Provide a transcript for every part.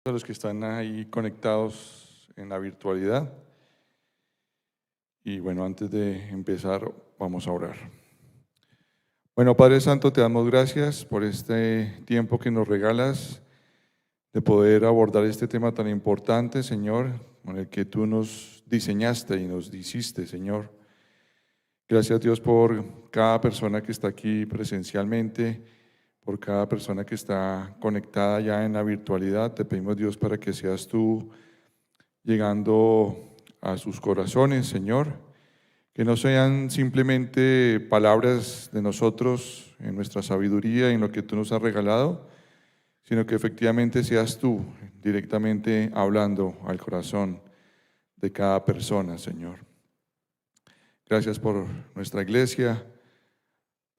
A los que están ahí conectados en la virtualidad. Y bueno, antes de empezar, vamos a orar. Bueno, Padre Santo, te damos gracias por este tiempo que nos regalas de poder abordar este tema tan importante, Señor, con el que tú nos diseñaste y nos hiciste, Señor. Gracias, Dios, por cada persona que está aquí presencialmente, por cada persona que está conectada ya en la virtualidad. Te pedimos, Dios, para que seas tú llegando a sus corazones, Señor, que no sean simplemente palabras de nosotros en nuestra sabiduría y en lo que tú nos has regalado, sino que efectivamente seas tú directamente hablando al corazón de cada persona, Señor. Gracias por nuestra iglesia,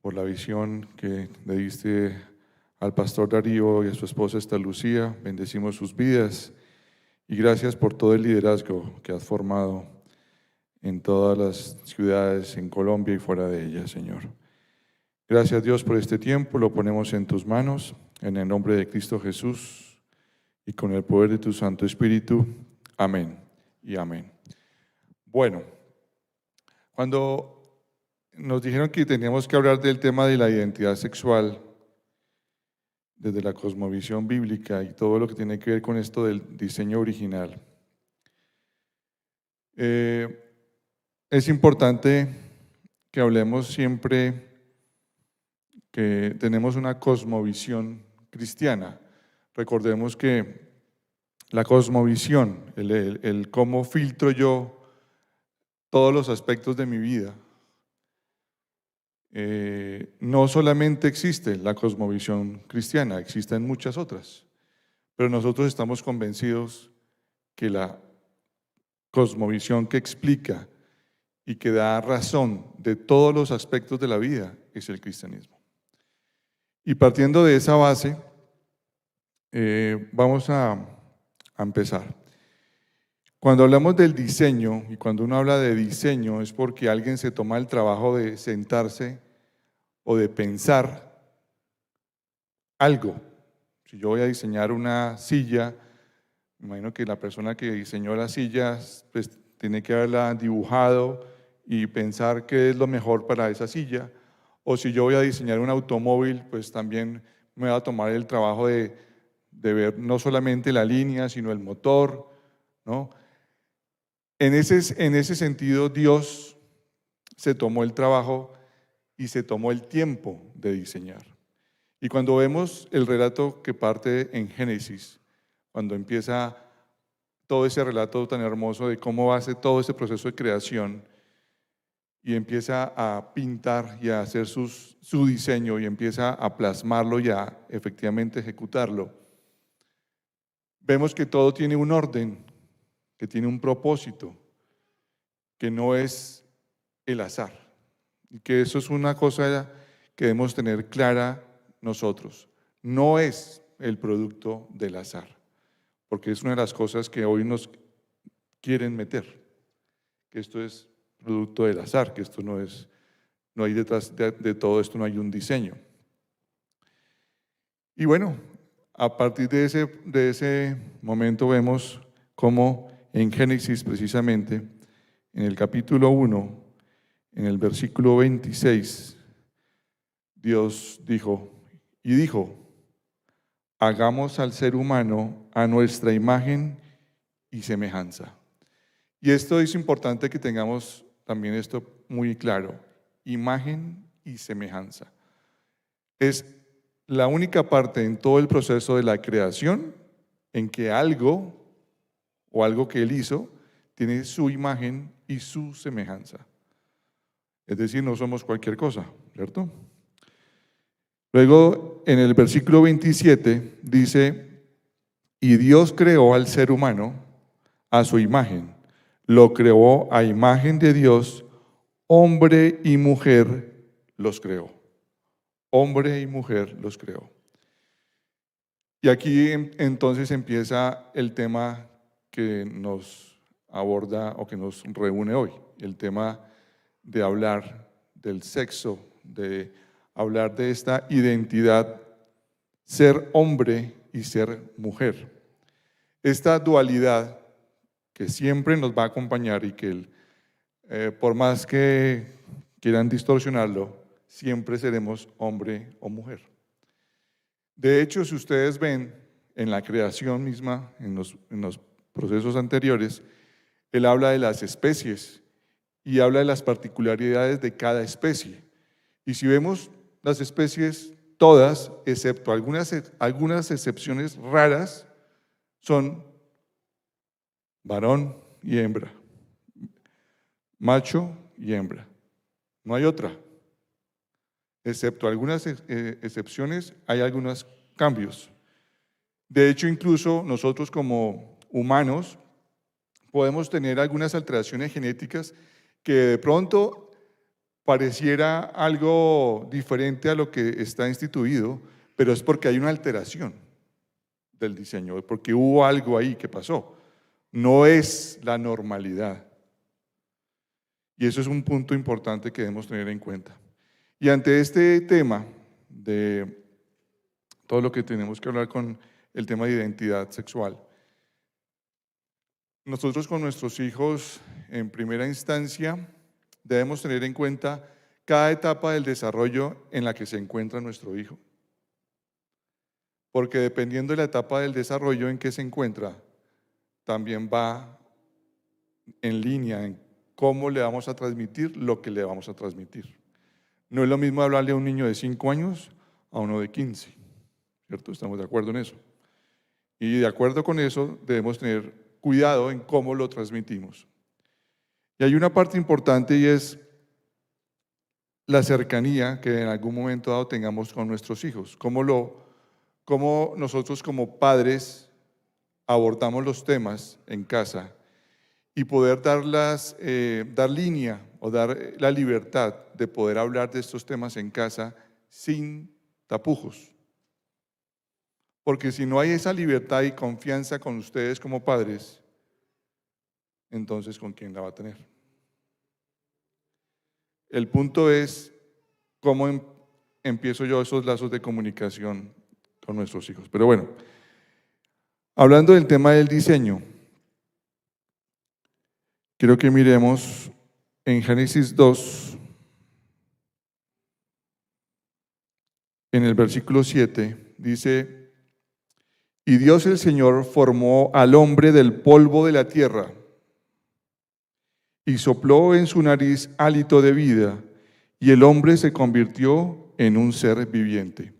por la visión que le diste al pastor Darío y a su esposa Esta Lucía. Bendecimos sus vidas y gracias por todo el liderazgo que has formado en todas las ciudades en Colombia y fuera de ellas, Señor. Gracias, Dios, por este tiempo. Lo ponemos en tus manos, en el nombre de Cristo Jesús y con el poder de tu Santo Espíritu. Amén y amén. Bueno, cuando nos dijeron que teníamos que hablar del tema de la identidad sexual desde la cosmovisión bíblica y todo lo que tiene que ver con esto del diseño original, es importante que hablemos siempre que tenemos una cosmovisión cristiana. Recordemos que la cosmovisión, el cómo filtro yo todos los aspectos de mi vida, no solamente existe la cosmovisión cristiana, existen muchas otras, pero nosotros estamos convencidos que la cosmovisión que explica y que da razón de todos los aspectos de la vida es el cristianismo. Y partiendo de esa base, vamos a empezar. Cuando hablamos del diseño, y cuando uno habla de diseño, es porque alguien se toma el trabajo de sentarse o de pensar algo. Si yo voy a diseñar una silla, me imagino que la persona que diseñó las sillas pues, tiene que haberla dibujado y pensar qué es lo mejor para esa silla. O si yo voy a diseñar un automóvil, pues también me va a tomar el trabajo de ver no solamente la línea, sino el motor, ¿no? En ese sentido, Dios se tomó el trabajo y se tomó el tiempo de diseñar. Y cuando vemos el relato que parte en Génesis, cuando empieza todo ese relato tan hermoso de cómo hace todo ese proceso de creación y empieza a pintar y a hacer su diseño y empieza a plasmarlo y a efectivamente ejecutarlo, vemos que todo tiene un orden, que tiene un propósito, que no es el azar. Y que eso es una cosa que debemos tener clara nosotros. No es el producto del azar, porque es una de las cosas que hoy nos quieren meter, que esto es producto del azar, que esto no hay detrás de todo esto, no hay un diseño. Y bueno, a partir de ese momento vemos cómo en Génesis precisamente, en el capítulo 1, en el versículo 26, Dios dijo, hagamos al ser humano a nuestra imagen y semejanza. Y esto es importante que tengamos también esto muy claro, imagen y semejanza. Es la única parte en todo el proceso de la creación en que algo o algo que Él hizo tiene su imagen y su semejanza. Es decir, no somos cualquier cosa, ¿cierto? Luego, en el versículo 27 dice, y Dios creó al ser humano a su imagen, lo creó a imagen de Dios, hombre y mujer los creó. Hombre y mujer los creó. Y aquí entonces empieza el tema que nos aborda o que nos reúne hoy, el tema de hablar del sexo, de hablar de esta identidad, ser hombre y ser mujer. esta dualidad que siempre nos va a acompañar y que por más que quieran distorsionarlo, siempre seremos hombre o mujer. De hecho, si ustedes ven en la creación misma, en los procesos anteriores, él habla de las especies y habla de las particularidades de cada especie. Y si vemos las especies, todas, excepto algunas excepciones raras, son varón y hembra, macho y hembra. No hay otra. Excepto algunas excepciones, hay algunos cambios. De hecho, incluso nosotros como humanos podemos tener algunas alteraciones genéticas que de pronto pareciera algo diferente a lo que está instituido, pero es porque hay una alteración del diseño, porque hubo algo ahí que pasó. No es la normalidad. Y eso es un punto importante que debemos tener en cuenta. Y ante este tema de todo lo que tenemos que hablar con el tema de identidad sexual, nosotros con nuestros hijos, en primera instancia, debemos tener en cuenta cada etapa del desarrollo en la que se encuentra nuestro hijo. Porque dependiendo de la etapa del desarrollo en que se encuentra, también va en línea en cómo le vamos a transmitir lo que le vamos a transmitir. No es lo mismo hablarle a un niño de 5 años a uno de 15, ¿cierto? Estamos de acuerdo en eso. Y de acuerdo con eso debemos tener cuidado en cómo lo transmitimos. Y hay una parte importante y es la cercanía que en algún momento dado tengamos con nuestros hijos. Cómo nosotros como padres abordamos los temas en casa y poder dar línea o dar la libertad de poder hablar de estos temas en casa sin tapujos. Porque si no hay esa libertad y confianza con ustedes como padres, entonces ¿con quién la va a tener? El punto es cómo empiezo yo esos lazos de comunicación con nuestros hijos. Pero bueno, hablando del tema del diseño, quiero que miremos en Génesis 2, en el versículo 7, dice: y Dios el Señor formó al hombre del polvo de la tierra y sopló en su nariz hálito de vida, y el hombre se convirtió en un ser viviente.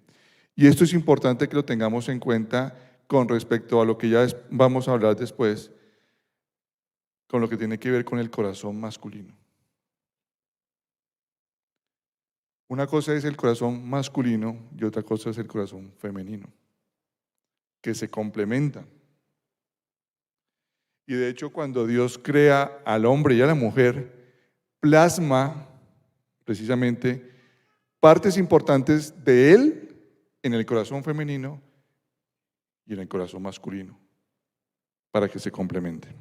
Y esto es importante que lo tengamos en cuenta con respecto a lo que ya vamos a hablar después, con lo que tiene que ver con el corazón masculino. Una cosa es el corazón masculino y otra cosa es el corazón femenino, que se complementan. Y de hecho, cuando Dios crea al hombre y a la mujer, plasma precisamente partes importantes de él en el corazón femenino y en el corazón masculino, para que se complementen.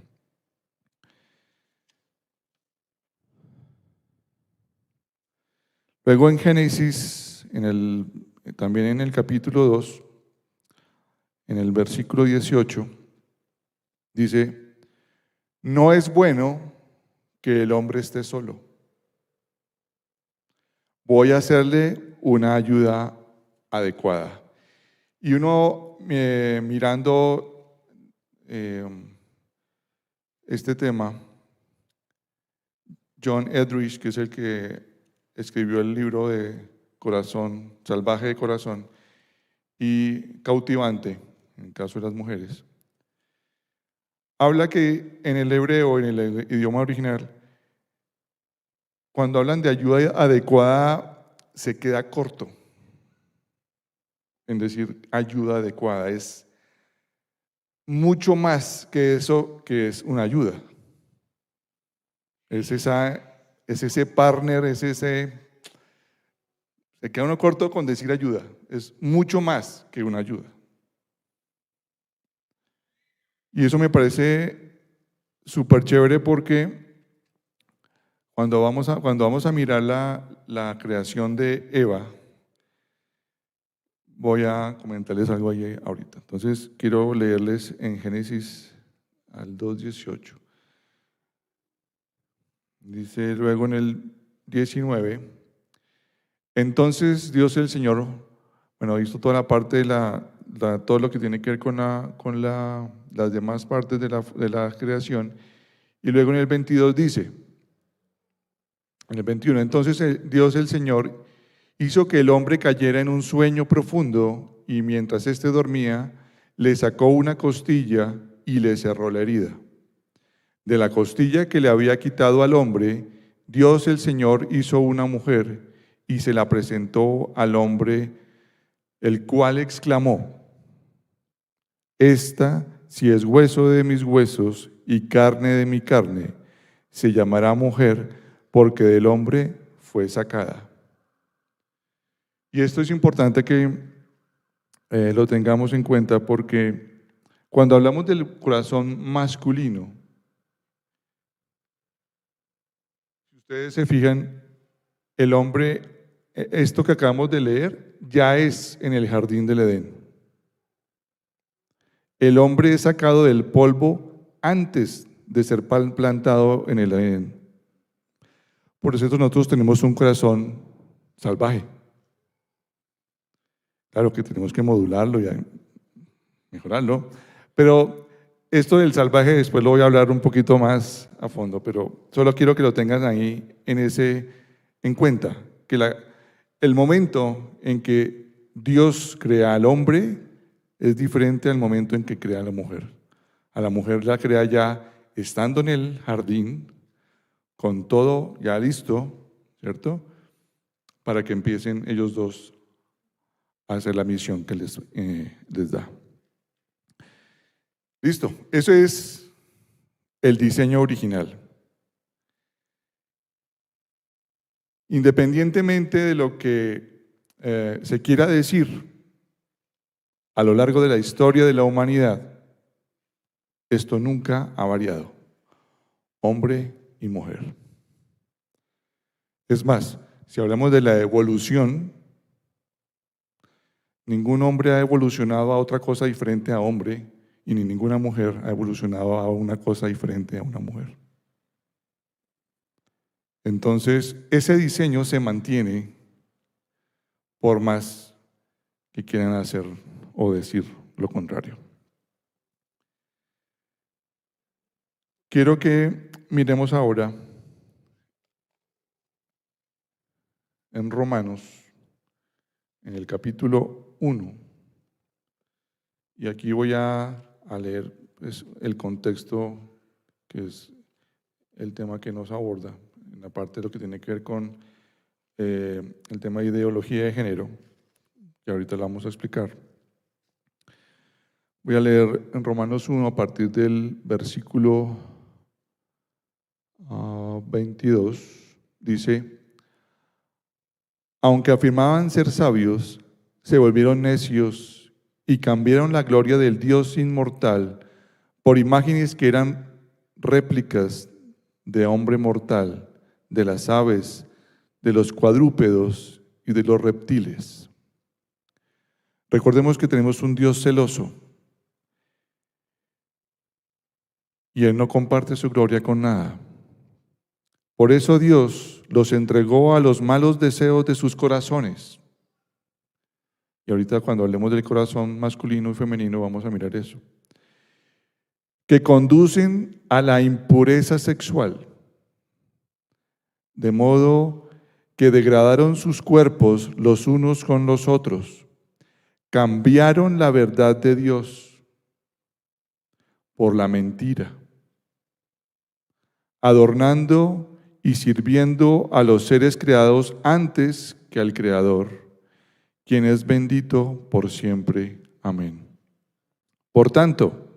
Luego en Génesis, también en el capítulo 2, en el versículo 18, dice: no es bueno que el hombre esté solo. Voy a hacerle una ayuda adecuada. Y uno mirando este tema, John Eldridge, que es el que escribió el libro de Corazón, Salvaje de Corazón y Cautivante, en el caso de las mujeres, habla que en el hebreo, en el idioma original, cuando hablan de ayuda adecuada, se queda corto en decir ayuda adecuada. Es mucho más que eso que es una ayuda. Es ese partner, se queda uno corto con decir ayuda. Es mucho más que una ayuda. Y eso me parece súper chévere porque cuando vamos a mirar la creación de Eva, voy a comentarles algo ahí ahorita. Entonces, quiero leerles en Génesis al 2:18. Dice luego en el 19, entonces Dios el Señor, bueno, hizo toda la parte de todo lo que tiene que ver con las demás partes de la creación, y luego en el 22 dice, en el 21, entonces Dios el Señor hizo que el hombre cayera en un sueño profundo, y mientras éste dormía, le sacó una costilla y le cerró la herida. De la costilla que le había quitado al hombre, Dios el Señor hizo una mujer y se la presentó al hombre, el cual exclamó, esta, si es hueso de mis huesos y carne de mi carne, se llamará mujer, porque del hombre fue sacada. Y esto es importante que lo tengamos en cuenta, porque cuando hablamos del corazón masculino, si ustedes se fijan, el hombre, esto que acabamos de leer, ya es en el jardín del Edén. El hombre es sacado del polvo antes de ser plantado en el Edén. Por eso nosotros tenemos un corazón salvaje. Claro que tenemos que modularlo y mejorarlo, pero esto del salvaje después lo voy a hablar un poquito más a fondo, pero solo quiero que lo tengan ahí en cuenta, que el momento en que Dios crea al hombre es diferente al momento en que crea a la mujer. A la mujer la crea ya estando en el jardín, con todo ya listo, ¿cierto? Para que empiecen ellos dos a hacer la misión que les da. Listo, eso es el diseño original. Independientemente de lo que se quiera decir a lo largo de la historia de la humanidad, esto nunca ha variado, hombre y mujer. Es más, si hablamos de la evolución, ningún hombre ha evolucionado a otra cosa diferente a hombre, y ni ninguna mujer ha evolucionado a una cosa diferente a una mujer. Entonces, ese diseño se mantiene por más que quieran hacer o decir lo contrario. Quiero que miremos ahora en Romanos, en el capítulo 1, y aquí voy a leer pues, el contexto, que es el tema que nos aborda, en la parte de lo que tiene que ver con el tema de ideología de género, que ahorita lo vamos a explicar. Voy a leer en Romanos 1 a partir del versículo 22, dice, aunque afirmaban ser sabios, se volvieron necios y cambiaron la gloria del Dios inmortal por imágenes que eran réplicas de hombre mortal, de las aves, de los cuadrúpedos y de los reptiles. Recordemos que tenemos un Dios celoso y Él no comparte su gloria con nada. Por eso Dios los entregó a los malos deseos de sus corazones. Y ahorita cuando hablemos del corazón masculino y femenino vamos a mirar eso. Que conducen a la impureza sexual, de modo que degradaron sus cuerpos los unos con los otros. Cambiaron la verdad de Dios por la mentira, adornando y sirviendo a los seres creados antes que al Creador, quien es bendito por siempre. Amén. Por tanto,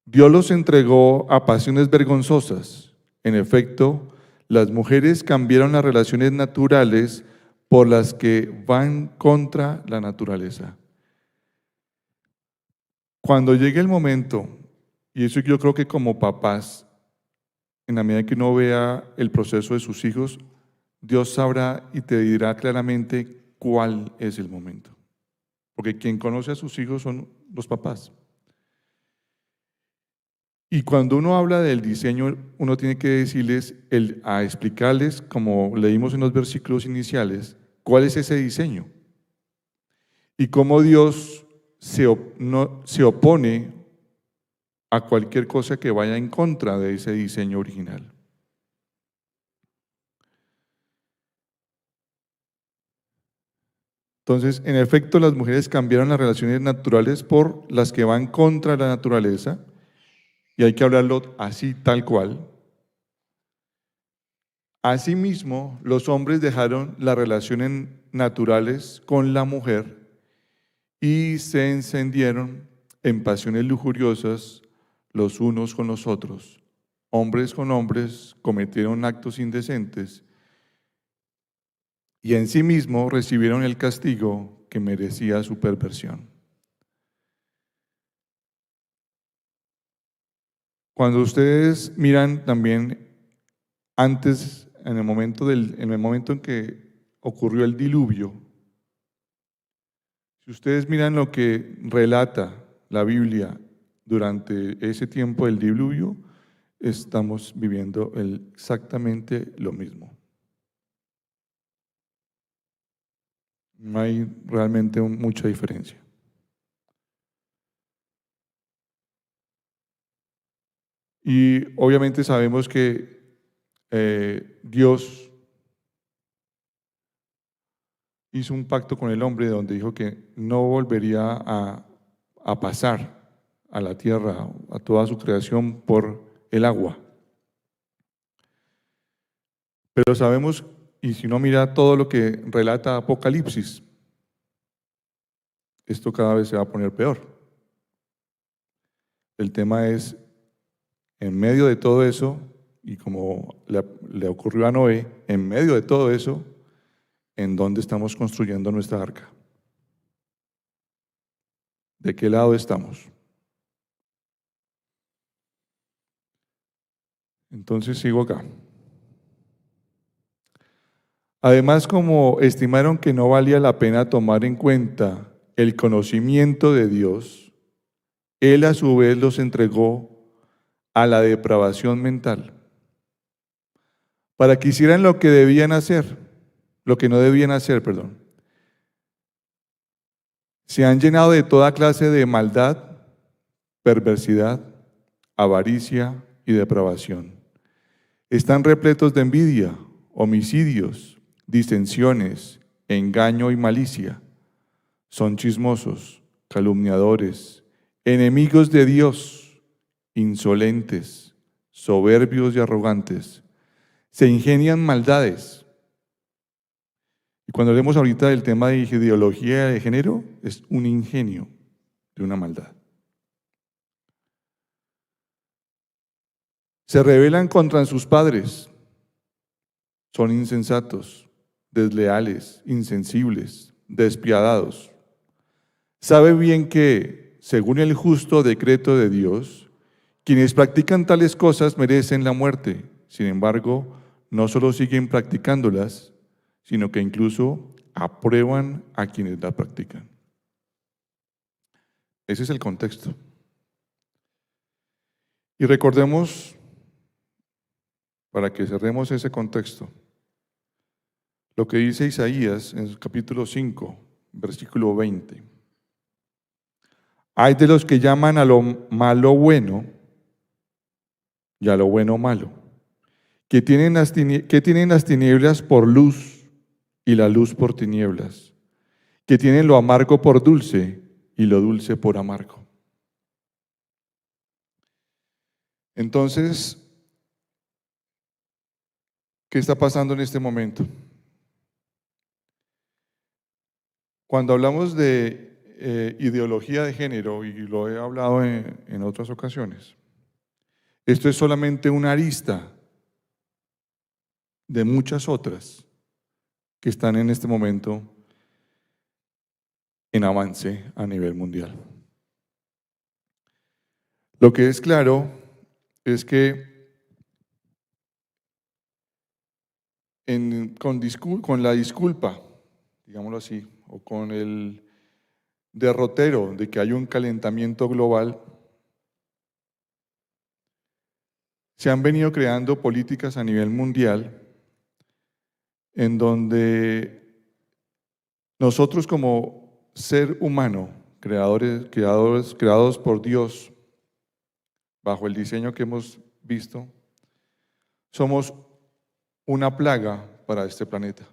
Dios los entregó a pasiones vergonzosas. En efecto, las mujeres cambiaron las relaciones naturales por las que van contra la naturaleza. Cuando llegue el momento, y eso yo creo que como papás, en la medida que uno vea el proceso de sus hijos, Dios sabrá y te dirá claramente cuál es el momento. porque quien conoce a sus hijos son los papás. Y cuando uno habla del diseño, uno tiene que decirles, a explicarles, como leímos en los versículos iniciales, cuál es ese diseño y cómo Dios se opone a cualquier cosa que vaya en contra de ese diseño original. Entonces, en efecto, las mujeres cambiaron las relaciones naturales por las que van contra la naturaleza, y hay que hablarlo así, tal cual. Asimismo, los hombres dejaron las relaciones naturales con la mujer y se encendieron en pasiones lujuriosas los unos con los otros. Hombres con hombres cometieron actos indecentes y en sí mismo recibieron el castigo que merecía su perversión. Cuando ustedes miran también antes, en el momento en que ocurrió el diluvio, si ustedes miran lo que relata la Biblia durante ese tiempo del diluvio, estamos viviendo exactamente lo mismo. No hay realmente mucha diferencia. Y obviamente sabemos que Dios hizo un pacto con el hombre donde dijo que no volvería a pasar a la tierra, a toda su creación por el agua. Pero sabemos, y si no mira todo lo que relata Apocalipsis, esto cada vez se va a poner peor. El tema es, en medio de todo eso, y como le ocurrió a Noé, en medio de todo eso, ¿en dónde estamos construyendo nuestra arca? ¿De qué lado estamos? Entonces sigo acá. Además, como estimaron que no valía la pena tomar en cuenta el conocimiento de Dios, Él a su vez los entregó a la depravación mental, para que hicieran lo que debían hacer, lo que no debían hacer, perdón. Se han llenado de toda clase de maldad, perversidad, avaricia y depravación. Están repletos de envidia, homicidios, disensiones, engaño y malicia. Son chismosos, calumniadores, enemigos de Dios, insolentes, soberbios y arrogantes. Se ingenian maldades. Y cuando hablemos ahorita del tema de ideología de género, es un ingenio de una maldad. Se rebelan contra sus padres. Son insensatos, desleales, insensibles, despiadados. Sabe bien que, según el justo decreto de Dios, quienes practican tales cosas merecen la muerte. Sin embargo, no solo siguen practicándolas, sino que incluso aprueban a quienes la practican. Ese es el contexto. Y recordemos, para que cerremos ese contexto, lo que dice Isaías en el capítulo 5, versículo 20. Hay de los que llaman a lo malo bueno y a lo bueno malo, que tienen las tinieblas por luz y la luz por tinieblas, que tienen lo amargo por dulce y lo dulce por amargo. Entonces, ¿qué está pasando en este momento? Cuando hablamos de ideología de género, y lo he hablado en otras ocasiones, esto es solamente una arista de muchas otras que están en este momento en avance a nivel mundial. Lo que es claro es que con la disculpa, digámoslo así, o con derrotero de que hay un calentamiento global, se han venido creando políticas a nivel mundial en donde nosotros como ser humano, creados por Dios, bajo el diseño que hemos visto, somos una plaga para este planeta.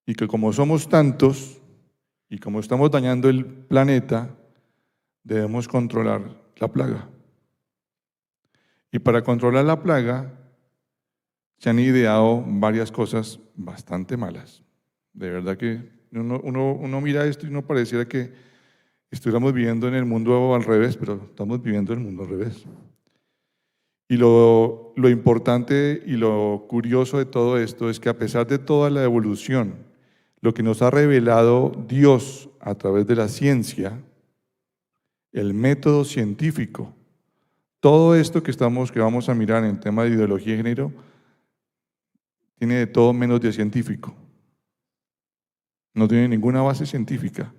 Y que como somos tantos y como estamos dañando el planeta, debemos controlar la plaga. Y para controlar la plaga se han ideado varias cosas bastante malas. De verdad que uno mira esto y no pareciera que estuviéramos viviendo en el mundo al revés, pero estamos viviendo el mundo al revés. Y lo importante y lo curioso de todo esto es que a pesar de toda la evolución, lo que nos ha revelado Dios a través de la ciencia, el método científico, todo esto que vamos a mirar en el tema de ideología de género, tiene de todo menos de científico. No tiene ninguna base científica,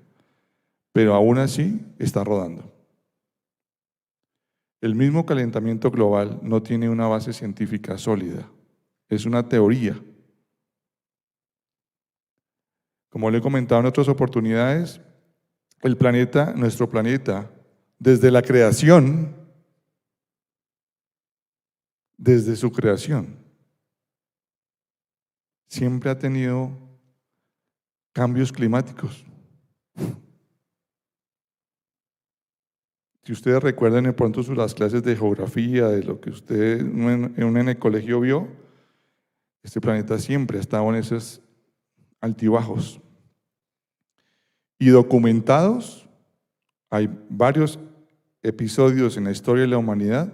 pero aún así está rodando. El mismo calentamiento global no tiene una base científica sólida, es una teoría. Como le he comentado en otras oportunidades, el planeta, nuestro planeta, desde la creación, desde su creación, siempre ha tenido cambios climáticos. Si ustedes recuerdan de pronto las clases de geografía, de lo que usted en el colegio vio, este planeta siempre ha estado en esos altibajos. Y documentados, hay varios episodios en la historia de la humanidad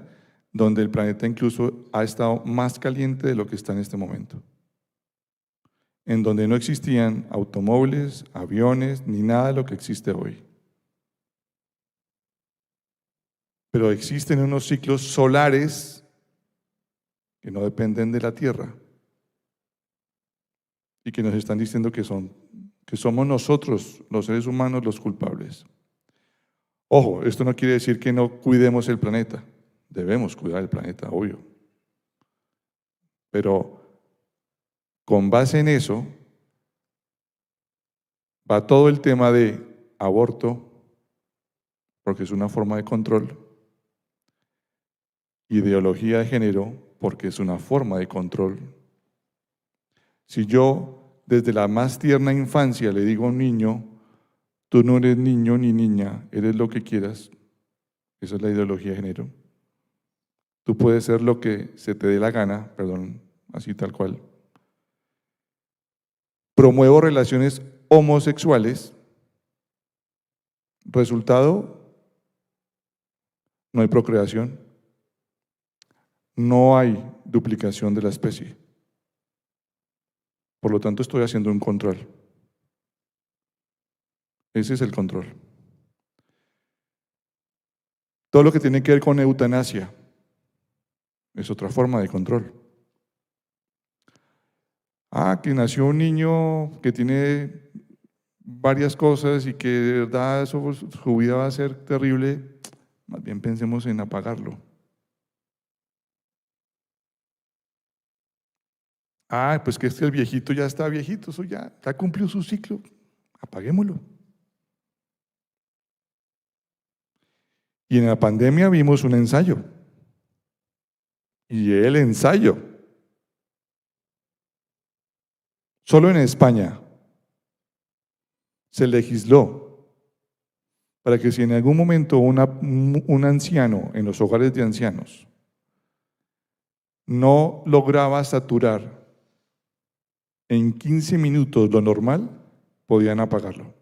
donde el planeta incluso ha estado más caliente de lo que está en este momento. En donde no existían automóviles, aviones, ni nada de lo que existe hoy. Pero existen unos ciclos solares que no dependen de la Tierra y que nos están diciendo que somos nosotros, los seres humanos, los culpables. Ojo, esto no quiere decir que no cuidemos el planeta. Debemos cuidar el planeta, obvio. Pero con base en eso, va todo el tema de aborto, porque es una forma de control, ideología de género, porque es una forma de control. Si yo, desde la más tierna infancia, le digo a un niño, tú no eres niño ni niña, eres lo que quieras, esa es la ideología de género. Tú puedes ser lo que se te dé la gana, perdón, así tal cual. Promuevo relaciones homosexuales. Resultado, no hay procreación, no hay duplicación de la especie. Por lo tanto, estoy haciendo un control. Ese es el control. Todo lo que tiene que ver con eutanasia es otra forma de control. Que nació un niño que tiene varias cosas y que de verdad su vida va a ser terrible, más bien pensemos en apagarlo. Pues que el viejito ya está viejito, eso ya cumplió su ciclo, apaguémoslo. Y en la pandemia vimos un ensayo. Y el ensayo, solo en España, se legisló para que si en algún momento un anciano en los hogares de ancianos no lograba saturar en 15 minutos lo normal, podían apagarlo.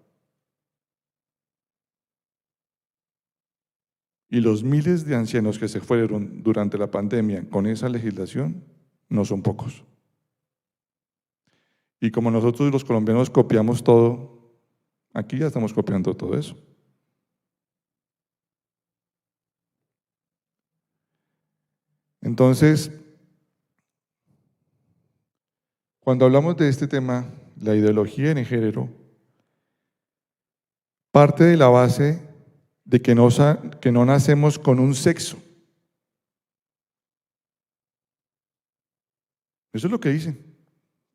Y los miles de ancianos que se fueron durante la pandemia con esa legislación no son pocos. Y como nosotros los colombianos copiamos todo, aquí ya estamos copiando todo eso. Entonces, cuando hablamos de este tema, la ideología en género, parte de la base de que no nacemos con un sexo. Eso es lo que dicen,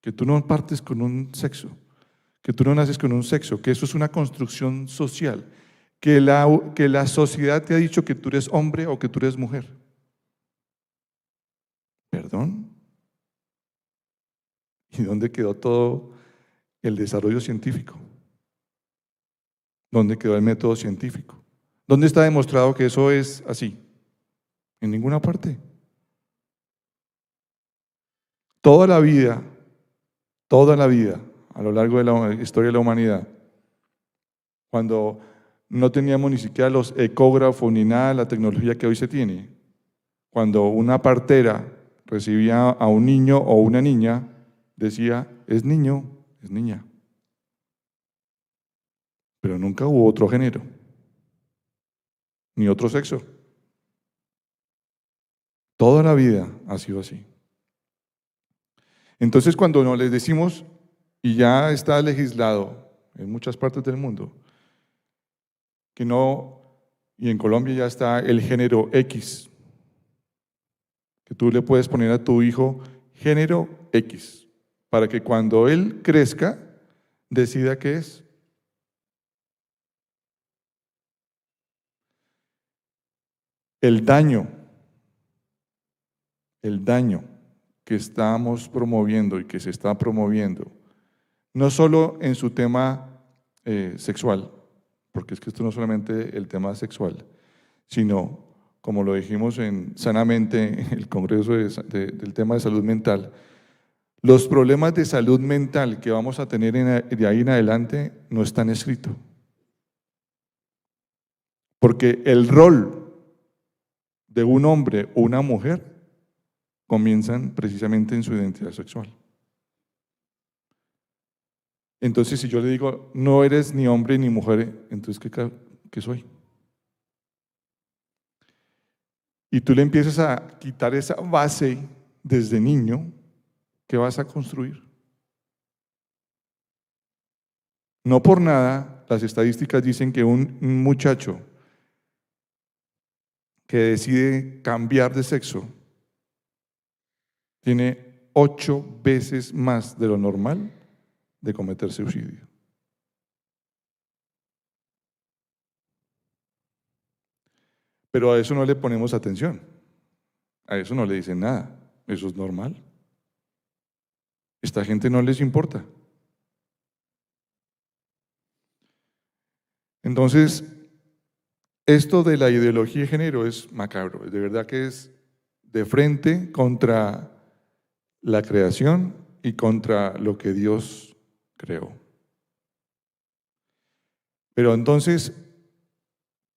que tú no partes con un sexo, que tú no naces con un sexo, que eso es una construcción social, que la sociedad te ha dicho que tú eres hombre o que tú eres mujer. ¿Perdón? ¿Y dónde quedó todo el desarrollo científico? ¿Dónde quedó el método científico? ¿Dónde está demostrado que eso es así? En ninguna parte. Toda la vida, a lo largo de la historia de la humanidad, cuando no teníamos ni siquiera los ecógrafos ni nada de la tecnología que hoy se tiene, cuando una partera recibía a un niño o una niña, decía, es niño, es niña. Pero nunca hubo otro género, ni otro sexo. Toda la vida ha sido así. Entonces, cuando nos les decimos, y ya está legislado en muchas partes del mundo, que no, y en Colombia ya está el género X, que tú le puedes poner a tu hijo género X, para que cuando él crezca, decida qué es. El daño que estamos promoviendo y que se está promoviendo, no solo en su tema sexual, porque es que esto no es solamente el tema sexual, sino, como lo dijimos sanamente en el Congreso del tema de salud mental, los problemas de salud mental que vamos a tener de ahí en adelante no están escritos. Porque el rol de un hombre o una mujer comienzan precisamente en su identidad sexual. Entonces, si yo le digo, no eres ni hombre ni mujer, entonces, ¿qué soy? Y tú le empiezas a quitar esa base desde niño, ¿qué vas a construir? No por nada, las estadísticas dicen que un muchacho que decide cambiar de sexo tiene 8 veces más de lo normal de cometer suicidio. Pero a eso no le ponemos atención, a eso no le dicen nada, eso es normal. Esta gente no les importa. Entonces, esto de la ideología de género es macabro, de verdad que es de frente contra la creación y contra lo que Dios creó. Pero entonces,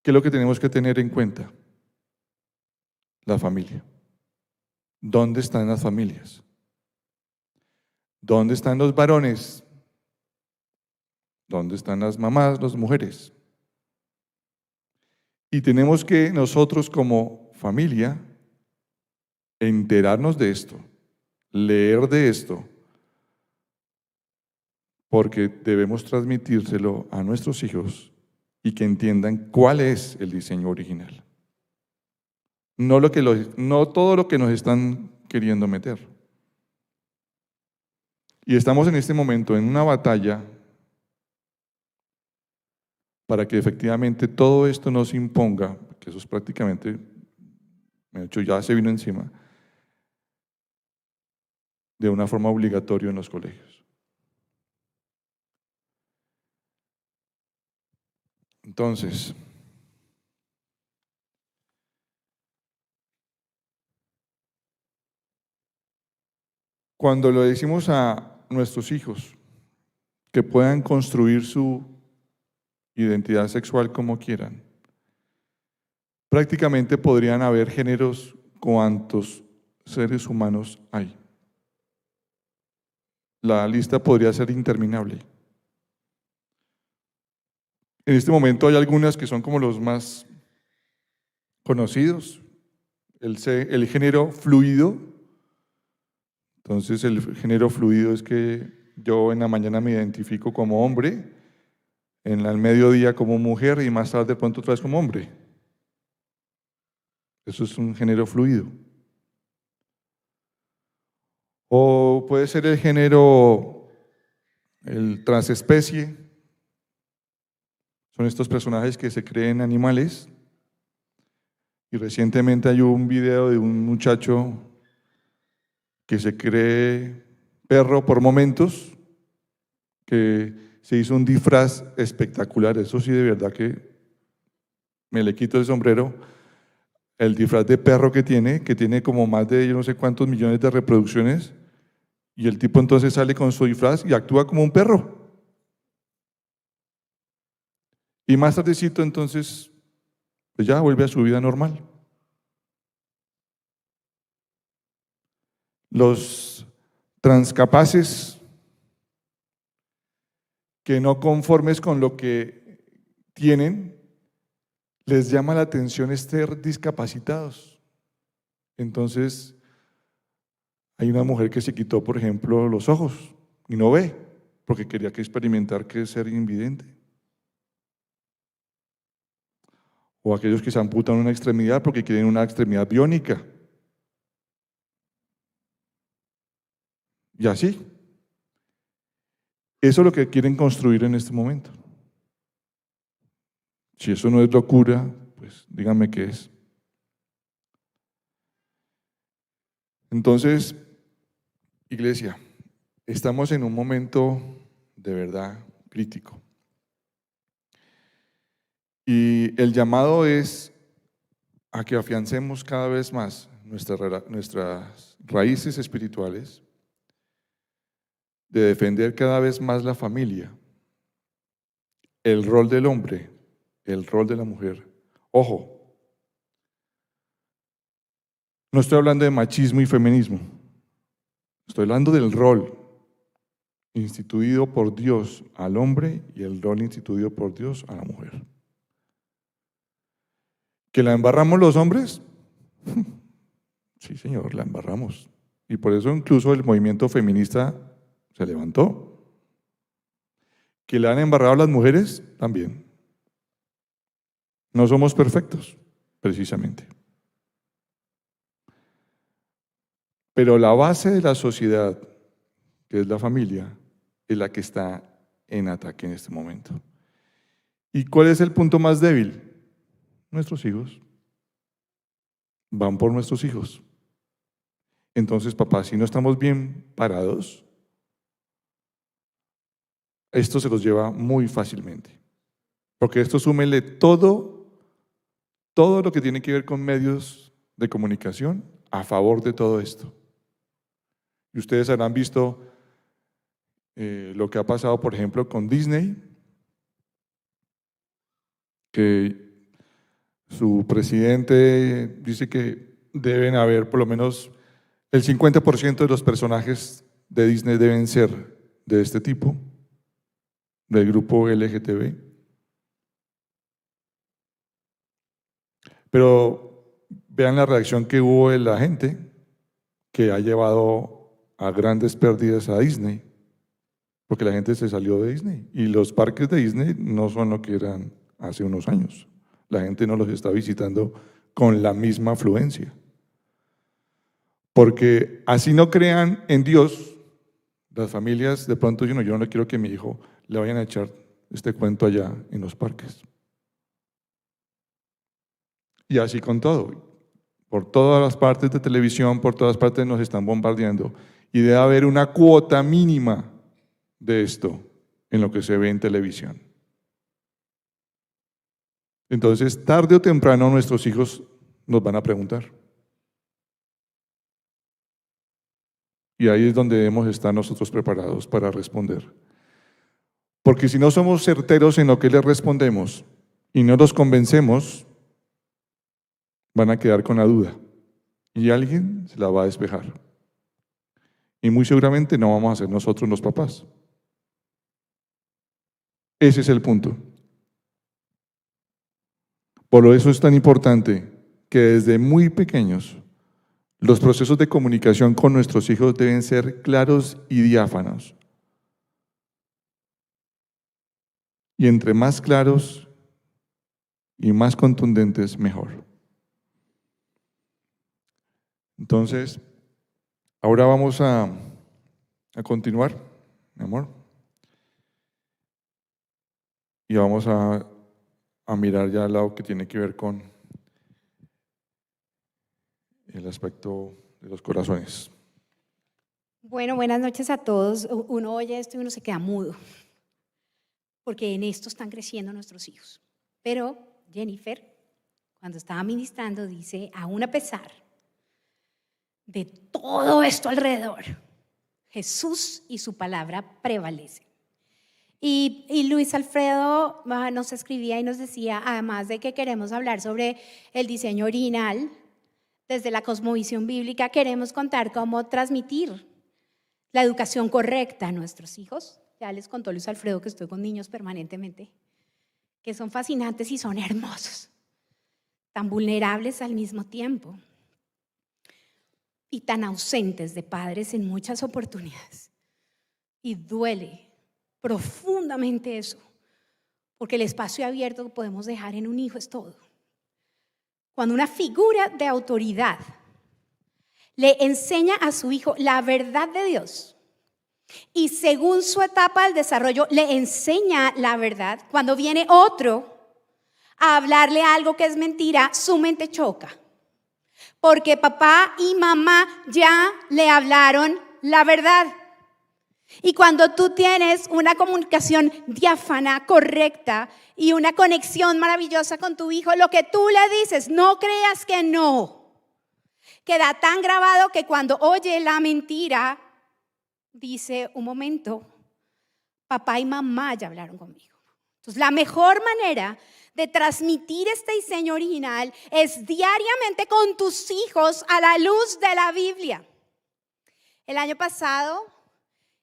¿qué es lo que tenemos que tener en cuenta? La familia. ¿Dónde están las familias? ¿Dónde están los varones? ¿Dónde están las mamás, las mujeres? Y tenemos que nosotros como familia enterarnos de esto, leer de esto, porque debemos transmitírselo a nuestros hijos y que entiendan cuál es el diseño original. No todo lo que nos están queriendo meter. Y estamos en este momento en una batalla para que efectivamente todo esto no se imponga, que eso es prácticamente, de hecho ya se vino encima, de una forma obligatoria en los colegios. Entonces, cuando le decimos a nuestros hijos que puedan construir su identidad sexual como quieran, prácticamente podrían haber géneros cuantos seres humanos hay. La lista podría ser interminable. En este momento hay algunas que son como los más conocidos. El género fluido. Entonces, el género fluido es que yo en la mañana me identifico como hombre, en el mediodía como mujer y más tarde de pronto otra vez como hombre. Eso es un género fluido. O puede ser el género, el transespecie. Son estos personajes que se creen animales. Y recientemente hay un video de un muchacho que se cree perro por momentos, que se hizo un disfraz espectacular. Eso sí, de verdad que me le quito el sombrero. El disfraz de perro que tiene como más de yo no sé cuántos millones de reproducciones, y el tipo entonces sale con su disfraz y actúa como un perro. Y más tardecito entonces, pues ya vuelve a su vida normal. Los transcapaces, que no conformes con lo que tienen, les llama la atención estar discapacitados. Entonces, hay una mujer que se quitó, por ejemplo, los ojos y no ve, porque quería que experimentar qué es ser invidente. O aquellos que se amputan una extremidad porque quieren una extremidad biónica. Y así. Eso es lo que quieren construir en este momento. Si eso no es locura, pues díganme qué es. Entonces, iglesia, estamos en un momento de verdad crítico. Y el llamado es a que afiancemos cada vez más nuestras raíces espirituales, de defender cada vez más la familia, el rol del hombre, el rol de la mujer. Ojo, no estoy hablando de machismo y feminismo, estoy hablando del rol instituido por Dios al hombre y el rol instituido por Dios a la mujer. ¿Que la embarramos los hombres? Sí, señor, la embarramos. Y por eso incluso el movimiento feminista se levantó. ¿Que la han embarrado las mujeres? También. No somos perfectos, precisamente. Pero la base de la sociedad, que es la familia, es la que está en ataque en este momento. ¿Y cuál es el punto más débil? Nuestros hijos. Van por nuestros hijos. Entonces, papá, si no estamos bien parados, esto se los lleva muy fácilmente. Porque esto súmele todo lo que tiene que ver con medios de comunicación a favor de todo esto. Y ustedes habrán visto lo que ha pasado, por ejemplo, con Disney, que su presidente dice que deben haber por lo menos el 50% de los personajes de Disney deben ser de este tipo, del grupo LGTB. Pero vean la reacción que hubo de la gente, que ha llevado a grandes pérdidas a Disney, porque la gente se salió de Disney y los parques de Disney no son lo que eran hace unos años. La gente no los está visitando con la misma afluencia. Porque así no crean en Dios, las familias de pronto dicen, no, yo no quiero que mi hijo le vayan a echar este cuento allá en los parques. Y así con todo. Por todas las partes de televisión, por todas partes nos están bombardeando. Y debe haber una cuota mínima de esto en lo que se ve en televisión. Entonces, tarde o temprano nuestros hijos nos van a preguntar. Y ahí es donde debemos estar nosotros preparados para responder. Porque si no somos certeros en lo que les respondemos y no los convencemos, van a quedar con la duda y alguien se la va a despejar. Y muy seguramente no vamos a ser nosotros los papás. Ese es el punto. Por eso es tan importante que desde muy pequeños los procesos de comunicación con nuestros hijos deben ser claros y diáfanos. y entre más claros y más contundentes, mejor. Entonces, ahora vamos a continuar, mi amor, y vamos a mirar ya al lado que tiene que ver con el aspecto de los corazones. Bueno, buenas noches a todos. Uno oye esto y uno se queda mudo, porque en esto están creciendo nuestros hijos. Pero Jennifer, cuando estaba ministrando, dice, aún a pesar de todo esto alrededor, Jesús y su palabra prevalecen. Y Luis Alfredo nos escribía y nos decía, además de que queremos hablar sobre el diseño orinal, desde la cosmovisión bíblica queremos contar cómo transmitir la educación correcta a nuestros hijos. Ya les contó Luis Alfredo que estoy con niños permanentemente, que son fascinantes y son hermosos, tan vulnerables al mismo tiempo y tan ausentes de padres en muchas oportunidades. Y duele profundamente eso, porque el espacio abierto que podemos dejar en un hijo es todo. Cuando una figura de autoridad le enseña a su hijo la verdad de Dios y según su etapa del desarrollo le enseña la verdad, cuando viene otro a hablarle algo que es mentira, su mente choca. Porque papá y mamá ya le hablaron la verdad. Y cuando tú tienes una comunicación diáfana, correcta y una conexión maravillosa con tu hijo, lo que tú le dices, no creas que no. Queda tan grabado que cuando oye la mentira, dice, un momento, papá y mamá ya hablaron conmigo. Entonces, la mejor manera de transmitir este diseño original es diariamente con tus hijos a la luz de la Biblia. El año pasado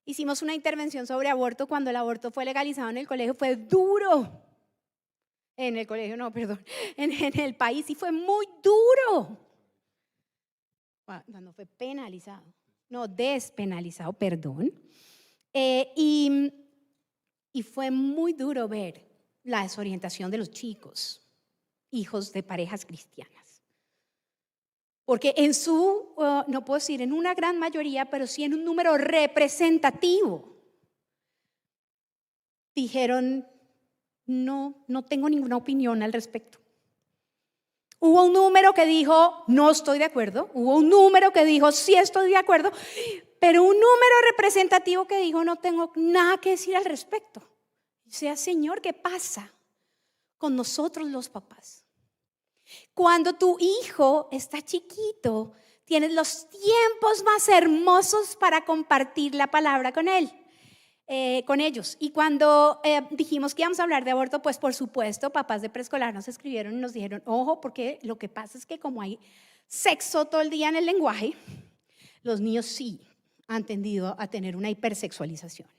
hicimos una intervención sobre aborto cuando el aborto fue legalizado en el colegio. Fue duro. En el colegio, no, perdón. En el país, y fue muy duro. No fue penalizado. No, despenalizado, perdón. Y fue muy duro ver la desorientación de los chicos, hijos de parejas cristianas. Porque en su, no puedo decir en una gran mayoría, pero sí en un número representativo, dijeron, no tengo ninguna opinión al respecto. Hubo un número que dijo, no estoy de acuerdo. Hubo un número que dijo, sí estoy de acuerdo. Pero un número representativo que dijo, no tengo nada que decir al respecto. O sea, Señor, ¿qué pasa con nosotros los papás? Cuando tu hijo está chiquito, tienes los tiempos más hermosos para compartir la palabra con él. Con ellos. Y cuando dijimos que íbamos a hablar de aborto, pues por supuesto papás de preescolar nos escribieron y nos dijeron, ojo, porque lo que pasa es que como hay sexo todo el día en el lenguaje, los niños sí han tendido a tener una hipersexualización.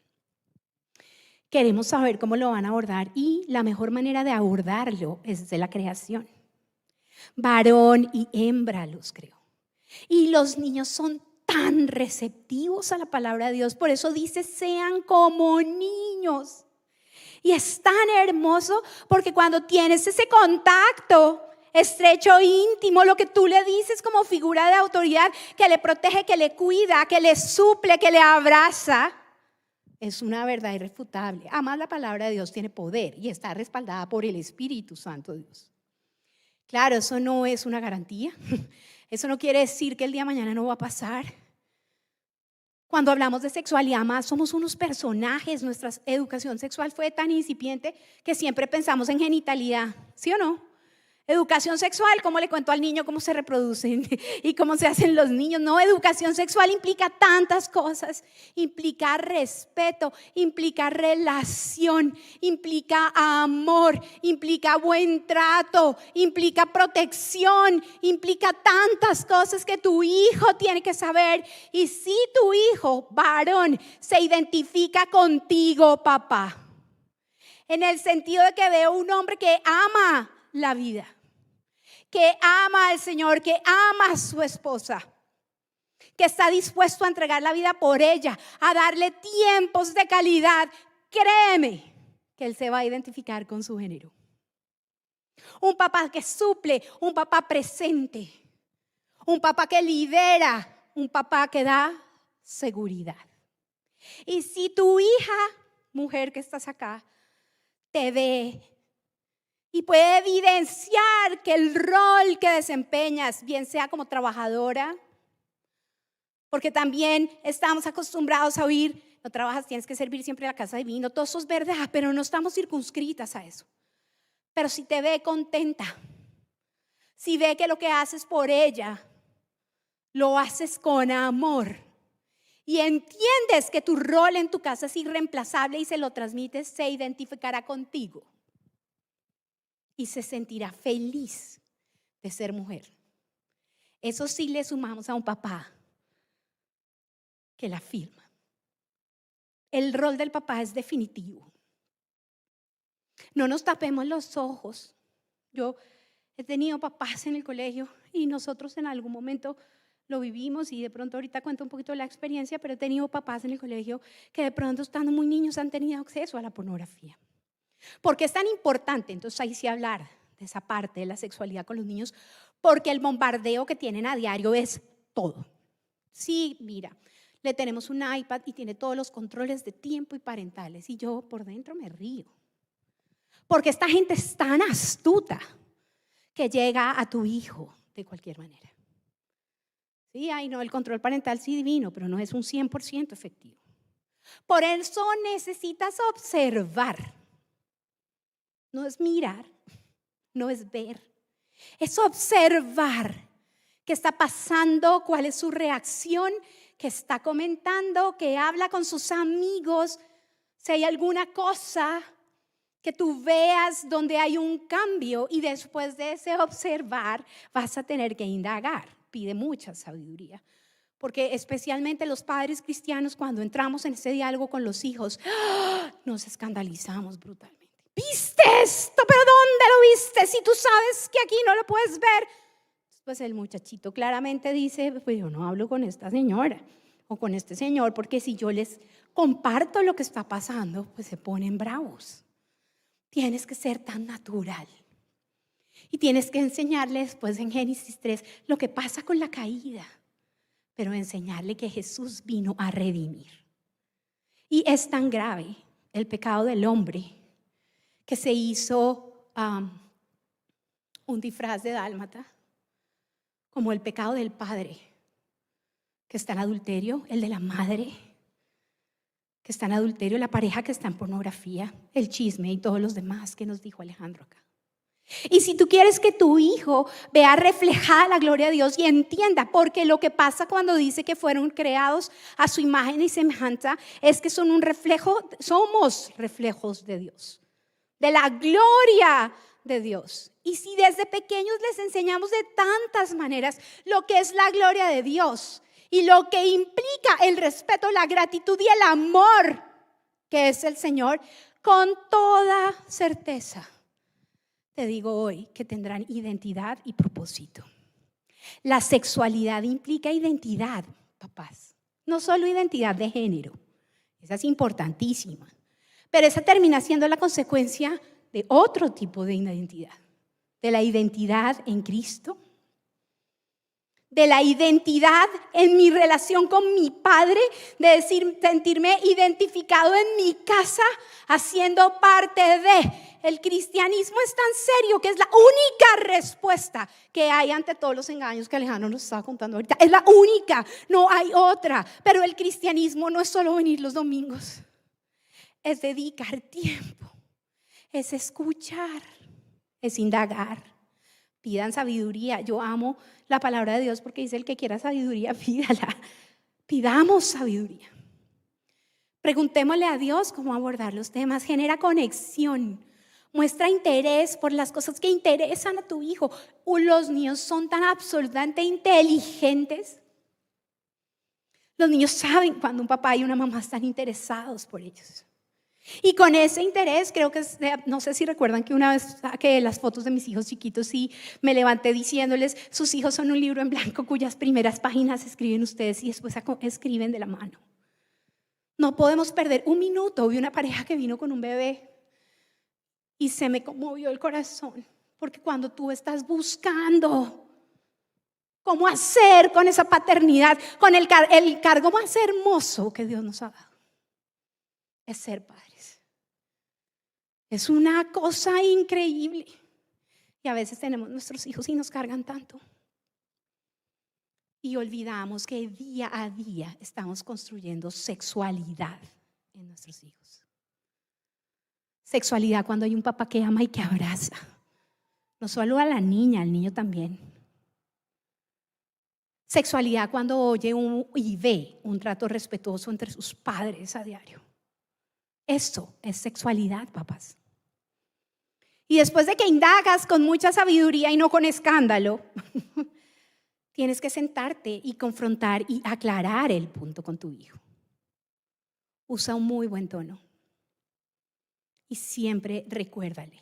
Queremos saber cómo lo van a abordar y la mejor manera de abordarlo es desde la creación. Varón y hembra los creó. Y los niños son tan receptivos a la palabra de Dios. Por eso dice, sean como niños. Y es tan hermoso porque cuando tienes ese contacto estrecho, íntimo, lo que tú le dices como figura de autoridad, que le protege, que le cuida, que le suple, que le abraza, es una verdad irrefutable. Además, la palabra de Dios tiene poder y está respaldada por el Espíritu Santo de Dios. Claro, eso no es una garantía. Eso no quiere decir que el día de mañana no va a pasar. Cuando hablamos de sexualidad más, somos unos personajes. Nuestra educación sexual fue tan incipiente que siempre pensamos en genitalidad, ¿sí o no? Educación sexual, ¿cómo le cuento al niño cómo se reproducen y cómo se hacen los niños? No, educación sexual implica tantas cosas. Implica respeto, implica relación, implica amor, implica buen trato, implica protección, implica tantas cosas que tu hijo tiene que saber. Y si tu hijo, varón, se identifica contigo, papá, en el sentido de que veo un hombre que ama la vida, que ama al Señor, que ama a su esposa, que está dispuesto a entregar la vida por ella, a darle tiempos de calidad, créeme que él se va a identificar con su género. Un papá que suple, un papá presente, un papá que lidera, un papá que da seguridad. Y si tu hija, mujer que estás acá, te ve y puede evidenciar que el rol que desempeñas, bien sea como trabajadora, porque también estamos acostumbrados a oír, no trabajas, tienes que servir siempre la casa de vino, todo eso es verdad, pero no estamos circunscritas a eso. Pero si te ve contenta, si ve que lo que haces por ella, lo haces con amor y entiendes que tu rol en tu casa es irreemplazable y se lo transmites, se identificará contigo y se sentirá feliz de ser mujer. Eso sí le sumamos a un papá que la firma. El rol del papá es definitivo. No nos tapemos los ojos. Yo he tenido papás en el colegio y nosotros en algún momento lo vivimos y de pronto ahorita cuento un poquito de la experiencia, pero he tenido papás en el colegio que de pronto estando muy niños han tenido acceso a la pornografía. ¿Por qué es tan importante? Entonces ahí sí hablar de esa parte de la sexualidad con los niños, porque el bombardeo que tienen a diario es todo. Sí, mira, le tenemos un iPad y tiene todos los controles de tiempo y parentales y yo por dentro me río. Porque esta gente es tan astuta que llega a tu hijo de cualquier manera. Sí, ay no, el control parental sí divino, pero no es un 100% efectivo. Por eso necesitas observar. No es mirar, no es ver. Es observar qué está pasando, cuál es su reacción, qué está comentando, qué habla con sus amigos, si hay alguna cosa que tú veas donde hay un cambio y después de ese observar vas a tener que indagar. Pide mucha sabiduría, porque especialmente los padres cristianos cuando entramos en ese diálogo con los hijos, nos escandalizamos brutalmente. ¿Viste esto? ¿Pero dónde lo viste? Si tú sabes que aquí no lo puedes ver. Pues el muchachito claramente dice, pues yo no hablo con esta señora o con este señor, porque si yo les comparto lo que está pasando, pues se ponen bravos. Tienes que ser tan natural. Y tienes que enseñarle después en Génesis 3 lo que pasa con la caída, pero enseñarle que Jesús vino a redimir. Y es tan grave el pecado del hombre que se hizo un disfraz de dálmata, como el pecado del padre que está en adulterio, el de la madre que está en adulterio, la pareja que está en pornografía, el chisme y todos los demás que nos dijo Alejandro acá. Y si tú quieres que tu hijo vea reflejada la gloria de Dios y entienda, porque lo que pasa cuando dice que fueron creados a su imagen y semejanza es que son un reflejo, somos reflejos de Dios, de la gloria de Dios. Y si desde pequeños les enseñamos de tantas maneras lo que es la gloria de Dios y lo que implica el respeto, la gratitud y el amor que es el Señor, con toda certeza te digo hoy que tendrán identidad y propósito. La sexualidad implica identidad, papás, no solo identidad de género, esa es importantísima, pero esa termina siendo la consecuencia de otro tipo de identidad, de la identidad en Cristo, de la identidad en mi relación con mi padre, de decir, sentirme identificado en mi casa, haciendo parte de. El cristianismo es tan serio que es la única respuesta que hay ante todos los engaños que Alejandro nos estaba contando ahorita. Es la única, no hay otra. Pero el cristianismo no es solo venir los domingos, es dedicar tiempo, es escuchar, es indagar. Pidan sabiduría. Yo amo la palabra de Dios porque dice: el que quiera sabiduría, pídala. Pidamos sabiduría. Preguntémosle a Dios cómo abordar los temas. Genera conexión. Muestra interés por las cosas que interesan a tu hijo. Los niños son tan absolutamente inteligentes. Los niños saben cuando un papá y una mamá están interesados por ellos. Y con ese interés, creo que, no sé si recuerdan que una vez saqué las fotos de mis hijos chiquitos y me levanté diciéndoles: sus hijos son un libro en blanco cuyas primeras páginas escriben ustedes y después escriben de la mano. No podemos perder un minuto. Vi una pareja que vino con un bebé Y se me conmovió el corazón, porque cuando tú estás buscando cómo hacer con esa paternidad, con el cargo más hermoso que Dios nos ha dado, es ser padres. Es una cosa increíble. Y a veces tenemos nuestros hijos y nos cargan tanto. Y olvidamos que día a día estamos construyendo sexualidad en nuestros hijos. Sexualidad cuando hay un papá que ama y que abraza. No solo a la niña, al niño también. Sexualidad cuando oye y ve un trato respetuoso entre sus padres a diario. Esto es sexualidad, papás. Y después de que indagas con mucha sabiduría y no con escándalo, tienes que sentarte y confrontar y aclarar el punto con tu hijo. Usa un muy buen tono. Y siempre recuérdale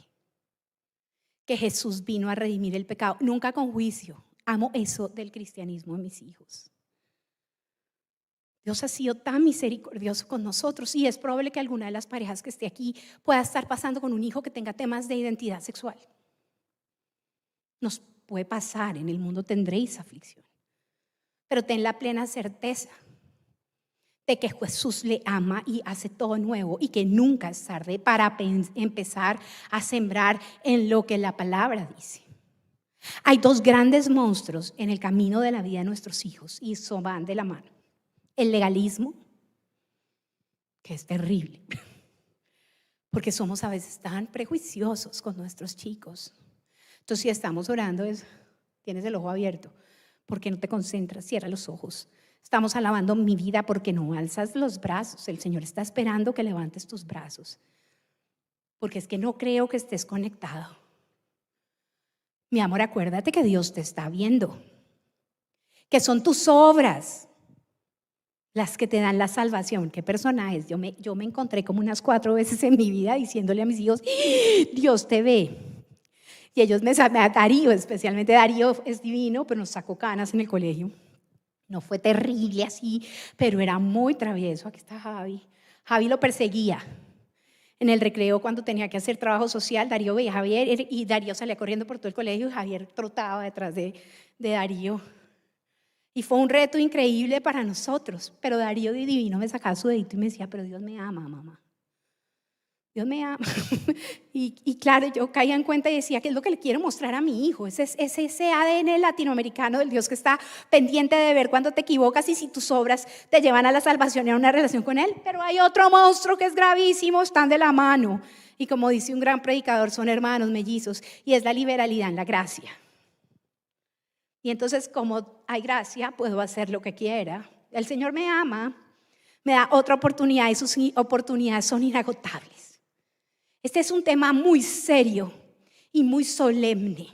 que Jesús vino a redimir el pecado, nunca con juicio. Amo eso del cristianismo en mis hijos. Dios ha sido tan misericordioso con nosotros y es probable que alguna de las parejas que esté aquí pueda estar pasando con un hijo que tenga temas de identidad sexual. Nos puede pasar, en el mundo tendréis aflicción, pero ten la plena certeza de que Jesús le ama y hace todo nuevo y que nunca es tarde para empezar a sembrar en lo que la palabra dice. Hay dos grandes monstruos en el camino de la vida de nuestros hijos y eso van de la mano. El legalismo, que es terrible, porque somos a veces tan prejuiciosos con nuestros chicos. Entonces, si estamos orando, tienes el ojo abierto, ¿por qué no te concentras? Cierra los ojos. Estamos alabando mi vida, porque no alzas los brazos. El Señor está esperando que levantes tus brazos, porque es que no creo que estés conectado. Mi amor, acuérdate que Dios te está viendo, que son tus obras las que te dan la salvación. ¿Qué personajes? Yo me encontré como unas 4 veces en mi vida diciéndole a mis hijos, Dios te ve. Y ellos Darío, especialmente Darío es divino, pero nos sacó canas en el colegio. No fue terrible así, pero era muy travieso. Aquí está Javi. Javi lo perseguía. En el recreo, cuando tenía que hacer trabajo social, Darío veía a Javier y Darío salía corriendo por todo el colegio y Javier trotaba detrás de Darío. Y fue un reto increíble para nosotros, pero Darío de divino me sacaba su dedito y me decía, pero Dios me ama, mamá. Dios me ama. Y claro, yo caía en cuenta y decía, ¿qué es lo que le quiero mostrar a mi hijo? Es ese ADN latinoamericano del Dios que está pendiente de ver cuando te equivocas y si tus obras te llevan a la salvación y a una relación con Él. Pero hay otro monstruo que es gravísimo, están de la mano. Y como dice un gran predicador, son hermanos mellizos, y es la liberalidad en la gracia. Y entonces, como hay gracia, puedo hacer lo que quiera. El Señor me ama, me da otra oportunidad y sus oportunidades son inagotables. Este es un tema muy serio y muy solemne.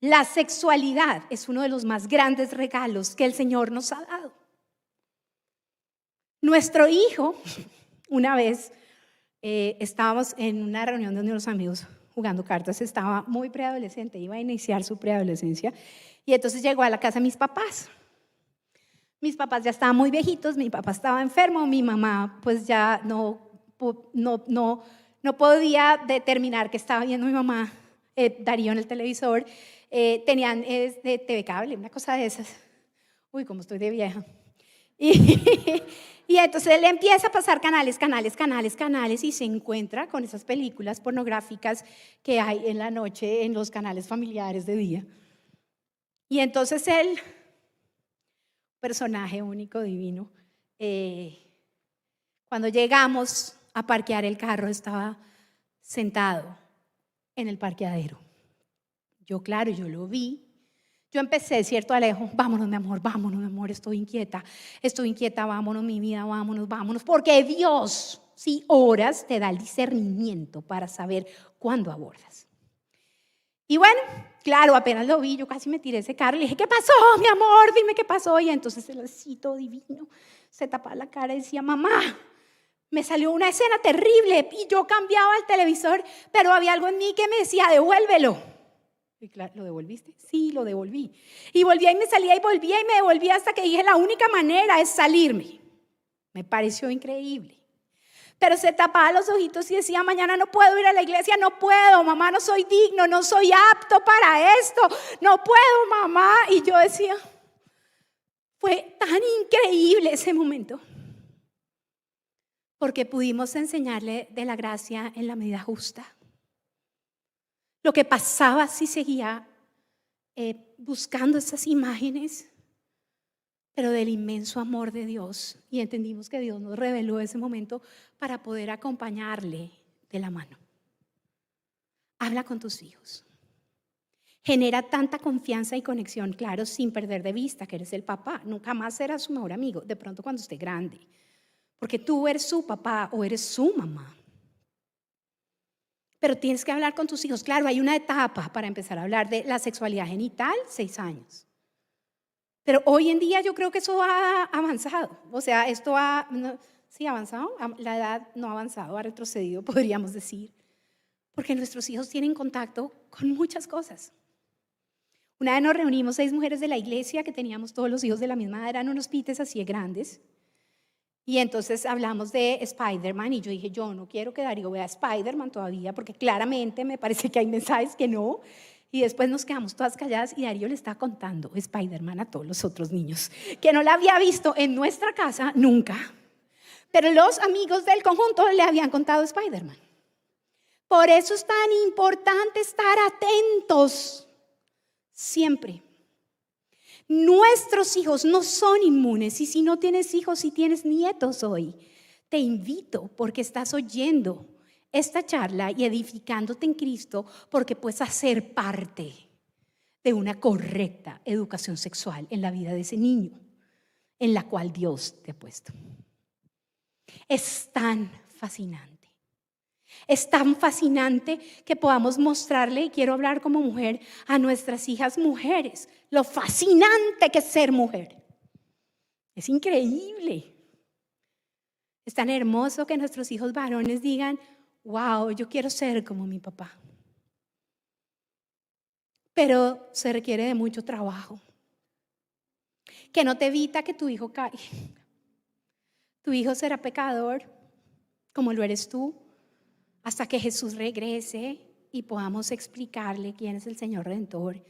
La sexualidad es uno de los más grandes regalos que el Señor nos ha dado. Nuestro hijo, una vez estábamos en una reunión de unos amigos jugando cartas, estaba muy preadolescente, iba a iniciar su preadolescencia y entonces llegó a la casa de mis papás. Mis papás ya estaban muy viejitos, mi papá estaba enfermo, mi mamá pues ya no podía determinar qué estaba viendo mi mamá, Darío en el televisor, tenían de TV Cable, una cosa de esas. Uy, como estoy de vieja. Y entonces él empieza a pasar canales y se encuentra con esas películas pornográficas que hay en la noche en los canales familiares de día. Y entonces él, personaje único, divino, cuando llegamos a parquear el carro estaba sentado en el parqueadero. Yo lo vi. Yo empecé, ¿cierto, Alejo? Vámonos, mi amor, estoy inquieta, vámonos, mi vida, vámonos, porque Dios, si oras, te da el discernimiento para saber cuándo abordas. Y bueno, claro, apenas lo vi, yo casi me tiré ese carro y le dije, ¿qué pasó, mi amor? Dime qué pasó. Y entonces el osito divino se tapaba la cara y decía, mamá, me salió una escena terrible y yo cambiaba el televisor, pero había algo en mí que me decía, devuélvelo. Y claro, ¿lo devolviste? Sí, lo devolví. Y volvía y me salía y volvía y me devolvía hasta que dije, la única manera es salirme. Me pareció increíble. Pero se tapaba los ojitos y decía: mañana no puedo ir a la iglesia, no puedo, mamá, no soy digno, no soy apto para esto, no puedo, mamá. Y yo decía, fue tan increíble ese momento, porque pudimos enseñarle de la gracia en la medida justa. Lo que pasaba si seguía buscando esas imágenes, pero del inmenso amor de Dios, y entendimos que Dios nos reveló ese momento para poder acompañarle de la mano. Habla con tus hijos. Genera tanta confianza y conexión, claro, sin perder de vista que eres el papá. Nunca más serás su mejor amigo, de pronto cuando esté grande, porque tú eres su papá o eres su mamá. Pero tienes que hablar con tus hijos. Claro, hay una etapa para empezar a hablar de la sexualidad genital, 6 años. Pero hoy en día yo creo que eso ha avanzado. O sea, esto ha, sí, avanzado. La edad no ha avanzado, ha retrocedido, podríamos decir. Porque nuestros hijos tienen contacto con muchas cosas. Una vez nos reunimos 6 mujeres de la iglesia que teníamos todos los hijos de la misma edad, eran unos pites así de grandes. Y entonces hablamos de Spider-Man y yo dije, yo no quiero que Darío vea Spider-Man todavía porque claramente me parece que hay mensajes que no. Y después nos quedamos todas calladas y Darío le está contando Spider-Man a todos los otros niños que no la había visto en nuestra casa nunca. Pero los amigos del conjunto le habían contado Spider-Man. Por eso es tan importante estar atentos siempre. Nuestros hijos no son inmunes, y si no tienes hijos y tienes nietos hoy, te invito porque estás oyendo esta charla y edificándote en Cristo, porque puedes hacer parte de una correcta educación sexual en la vida de ese niño en la cual Dios te ha puesto. Es tan fascinante. Es tan fascinante que podamos mostrarle, y quiero hablar como mujer, a nuestras hijas mujeres, lo fascinante que es ser mujer. Es increíble. Es tan hermoso que nuestros hijos varones digan, wow, yo quiero ser como mi papá. Pero se requiere de mucho trabajo, que no te evita que tu hijo caiga. Tu hijo será pecador, como lo eres tú, hasta que Jesús regrese y podamos explicarle quién es el Señor Redentor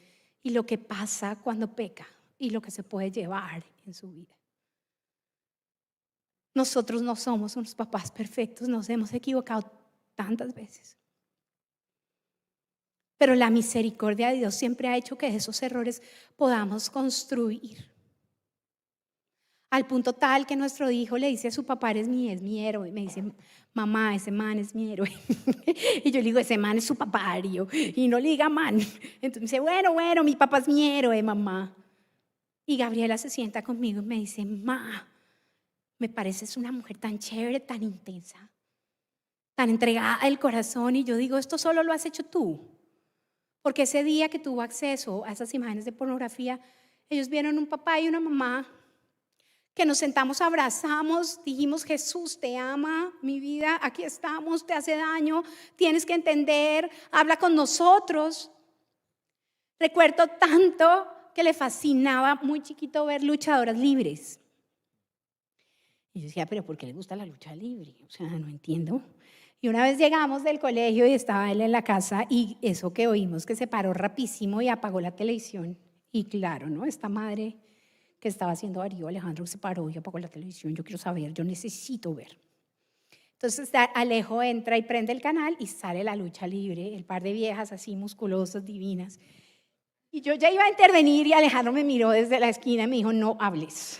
y lo que pasa cuando peca y lo que se puede llevar en su vida. Nosotros no somos unos papás perfectos, nos hemos equivocado tantas veces. Pero la misericordia de Dios siempre ha hecho que de esos errores podamos construir. Al punto tal que nuestro hijo le dice a su papá, es mi héroe. Y me dice, mamá, ese man es mi héroe. Y yo le digo, ese man es su papá, Darío. Y no le diga man. Entonces me dice, bueno, mi papá es mi héroe, mamá. Y Gabriela se sienta conmigo y me dice, ma, me pareces una mujer tan chévere, tan intensa, tan entregada al corazón. Y yo digo, esto solo lo has hecho tú. Porque ese día que tuvo acceso a esas imágenes de pornografía, ellos vieron un papá y una mamá que nos sentamos, abrazamos, dijimos, Jesús te ama, mi vida, aquí estamos, te hace daño, tienes que entender, habla con nosotros. Recuerdo tanto que le fascinaba muy chiquito ver luchadoras libres. Y yo decía, pero ¿por qué le gusta la lucha libre? O sea, no entiendo. Y una vez llegamos del colegio y estaba él en la casa y eso que oímos que se paró rapidísimo y apagó la televisión. Y claro, ¿no? Esta madre que estaba haciendo Darío Alejandro se paró y apagó la televisión. Yo quiero saber, yo necesito ver. Entonces Alejo entra y prende el canal y sale la lucha libre, el par de viejas así musculosas, divinas. Y yo ya iba a intervenir y Alejandro me miró desde la esquina y me dijo, no hables.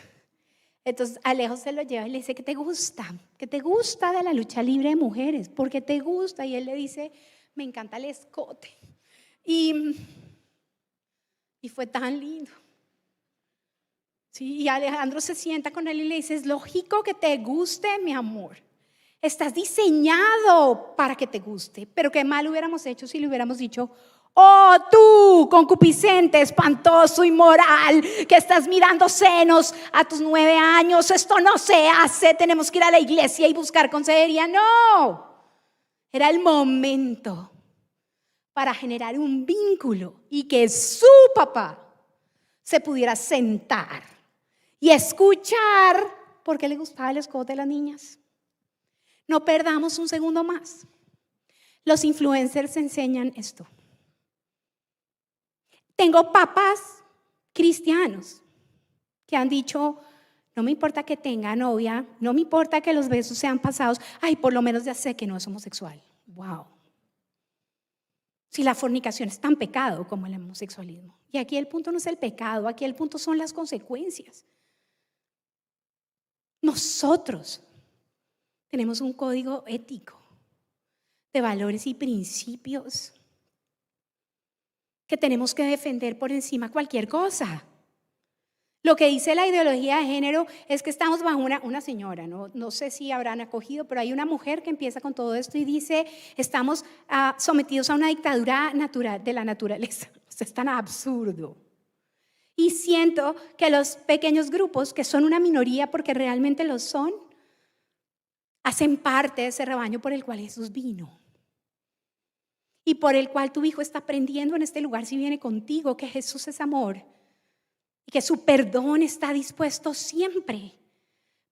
Entonces Alejo se lo lleva y le dice, ¿qué te gusta? ¿Qué te gusta de la lucha libre de mujeres? ¿Por qué te gusta? Y él le dice, me encanta el escote. Y fue tan lindo. Sí, y Alejandro se sienta con él y le dice, es lógico que te guste, mi amor. Estás diseñado para que te guste. Pero qué mal hubiéramos hecho si le hubiéramos dicho, oh tú, concupiscente, espantoso, inmoral, que estás mirando senos a tus 9 años. Esto no se hace, tenemos que ir a la iglesia y buscar consejería. No, era el momento para generar un vínculo y que su papá se pudiera sentar y escuchar por qué le gustaba el escote de las niñas. No perdamos un segundo más. Los influencers enseñan esto. Tengo papás cristianos que han dicho, no me importa que tenga novia, no me importa que los besos sean pasados, ay, por lo menos ya sé que no es homosexual. Wow. Si la fornicación es tan pecado como el homosexualismo. Y aquí el punto no es el pecado, aquí el punto son las consecuencias. Nosotros tenemos un código ético de valores y principios que tenemos que defender por encima de cualquier cosa. Lo que dice la ideología de género es que estamos bajo una señora, no sé si habrán acogido, pero hay una mujer que empieza con todo esto y dice, estamos sometidos a una dictadura natural de la naturaleza. O sea, es tan absurdo. Y siento que los pequeños grupos, que son una minoría porque realmente lo son, hacen parte de ese rebaño por el cual Jesús vino. Y por el cual tu hijo está aprendiendo en este lugar si viene contigo, que Jesús es amor. Y que su perdón está dispuesto siempre,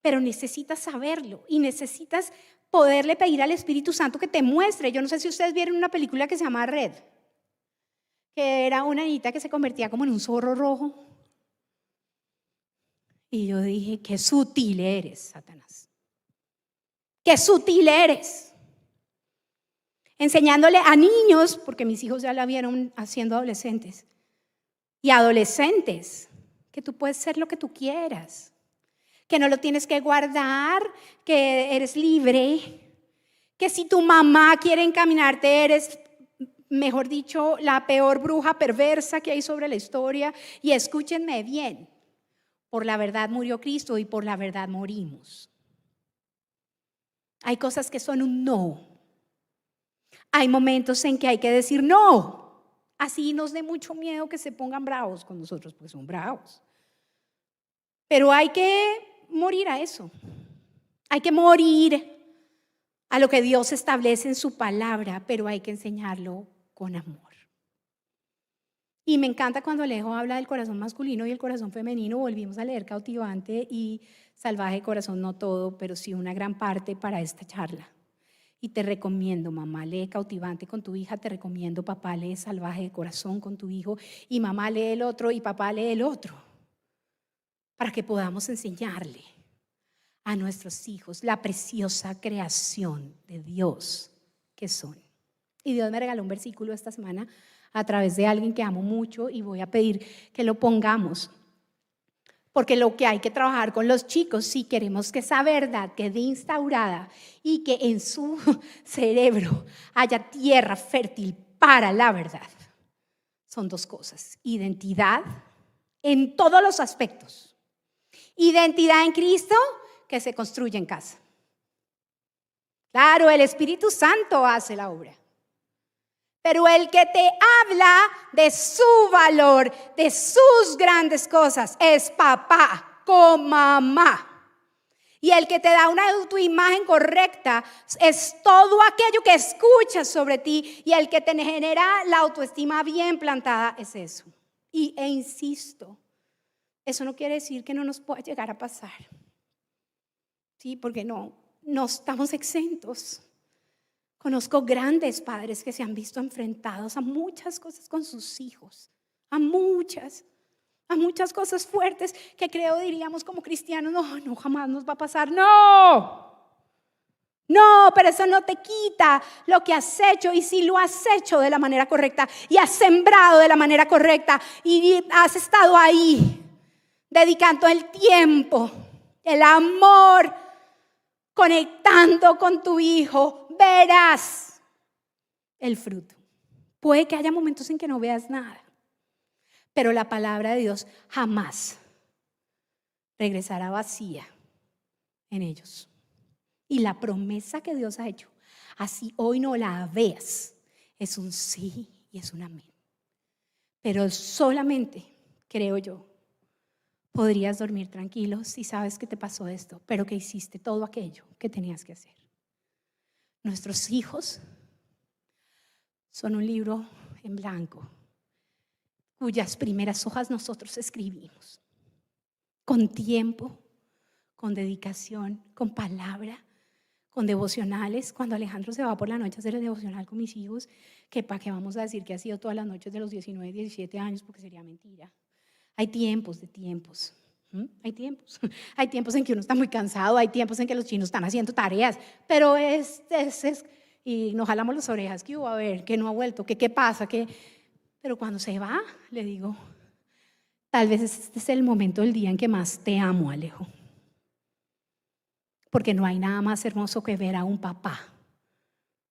pero necesitas saberlo y necesitas poderle pedir al Espíritu Santo que te muestre. Yo no sé si ustedes vieron una película que se llama Red, que era una niñita que se convertía como en un zorro rojo. Y yo dije, qué sutil eres, Satanás. Qué sutil eres. Enseñándole a niños, porque mis hijos ya la vieron haciendo adolescentes, y adolescentes, que tú puedes ser lo que tú quieras, que no lo tienes que guardar, que eres libre, que si tu mamá quiere encaminarte eres, mejor dicho, la peor bruja perversa que hay sobre la historia. Y escúchenme bien, por la verdad murió Cristo y por la verdad morimos. Hay cosas que son un no. Hay momentos en que hay que decir no. Así nos dé mucho miedo que se pongan bravos con nosotros, porque son bravos. Pero hay que morir a eso. Hay que morir a lo que Dios establece en su palabra, pero hay que enseñarlo con amor. Y me encanta cuando Alejo habla del corazón masculino y el corazón femenino. Volvimos a leer Cautivante y Salvaje Corazón, no todo, pero sí una gran parte para esta charla. Y te recomiendo, mamá, lee Cautivante con tu hija, te recomiendo, papá, lee Salvaje de Corazón con tu hijo, y mamá lee el otro y papá lee el otro, para que podamos enseñarle a nuestros hijos la preciosa creación de Dios que son. Y Dios me regaló un versículo esta semana a través de alguien que amo mucho y voy a pedir que lo pongamos. Porque lo que hay que trabajar con los chicos, si queremos que esa verdad quede instaurada y que en su cerebro haya tierra fértil para la verdad, son dos cosas: identidad en todos los aspectos, identidad en Cristo que se construye en casa. Claro, el Espíritu Santo hace la obra, pero el que te habla de su valor, de sus grandes cosas, es papá con mamá. Y el que te da una autoimagen correcta es todo aquello que escuchas sobre ti, y el que te genera la autoestima bien plantada es eso. E insisto, eso no quiere decir que no nos pueda llegar a pasar. Sí, porque no estamos exentos. Conozco grandes padres que se han visto enfrentados a muchas cosas con sus hijos, a muchas cosas fuertes que creo diríamos como cristianos, no, jamás nos va a pasar. No, pero eso no te quita lo que has hecho, y si lo has hecho de la manera correcta y has sembrado de la manera correcta y has estado ahí dedicando el tiempo, el amor, conectando con tu hijo, verás el fruto. Puede que haya momentos en que no veas nada, pero la palabra de Dios jamás regresará vacía en ellos. Y la promesa que Dios ha hecho, así hoy no la veas, es un sí y es un amén. Pero solamente, creo yo, podrías dormir tranquilo si sabes que te pasó esto, pero que hiciste todo aquello que tenías que hacer. Nuestros hijos son un libro en blanco cuyas primeras hojas nosotros escribimos con tiempo, con dedicación, con palabra, con devocionales. Cuando Alejandro se va por la noche a hacer el devocional con mis hijos, que para qué vamos a decir que ha sido todas las noches de los 19, 17 años, porque sería mentira. Hay tiempos de tiempos. Hay tiempos. Hay tiempos en que uno está muy cansado, hay tiempos en que los chinos están haciendo tareas, pero y nos jalamos las orejas. ¿Qué hubo? A ver, que no ha vuelto, que qué pasa, pero cuando se va, le digo, tal vez este es el momento del día en que más te amo, Alejo. Porque no hay nada más hermoso que ver a un papá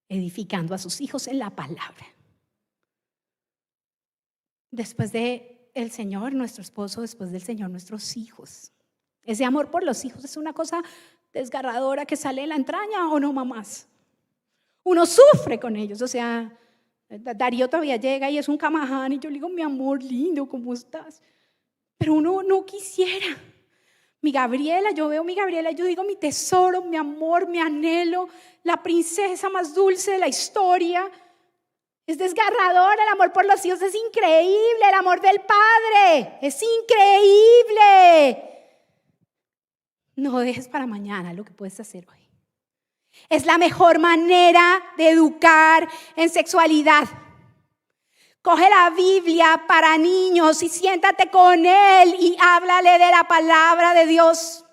edificando a sus hijos en la palabra. Después de el Señor, nuestro esposo, después del Señor, nuestros hijos. Ese amor por los hijos es una cosa desgarradora que sale de la entraña, ¿o no, mamás? Uno sufre con ellos, o sea, Darío todavía llega y es un camaján y yo le digo, mi amor lindo, ¿cómo estás? Pero uno no quisiera. Mi Gabriela, yo veo mi Gabriela, yo digo mi tesoro, mi amor, mi anhelo, la princesa más dulce de la historia. Es desgarrador, el amor por los hijos es increíble, el amor del Padre es increíble. No dejes para mañana lo que puedes hacer hoy. Es la mejor manera de educar en sexualidad. Coge la Biblia para niños y siéntate con él y háblale de la palabra de Dios.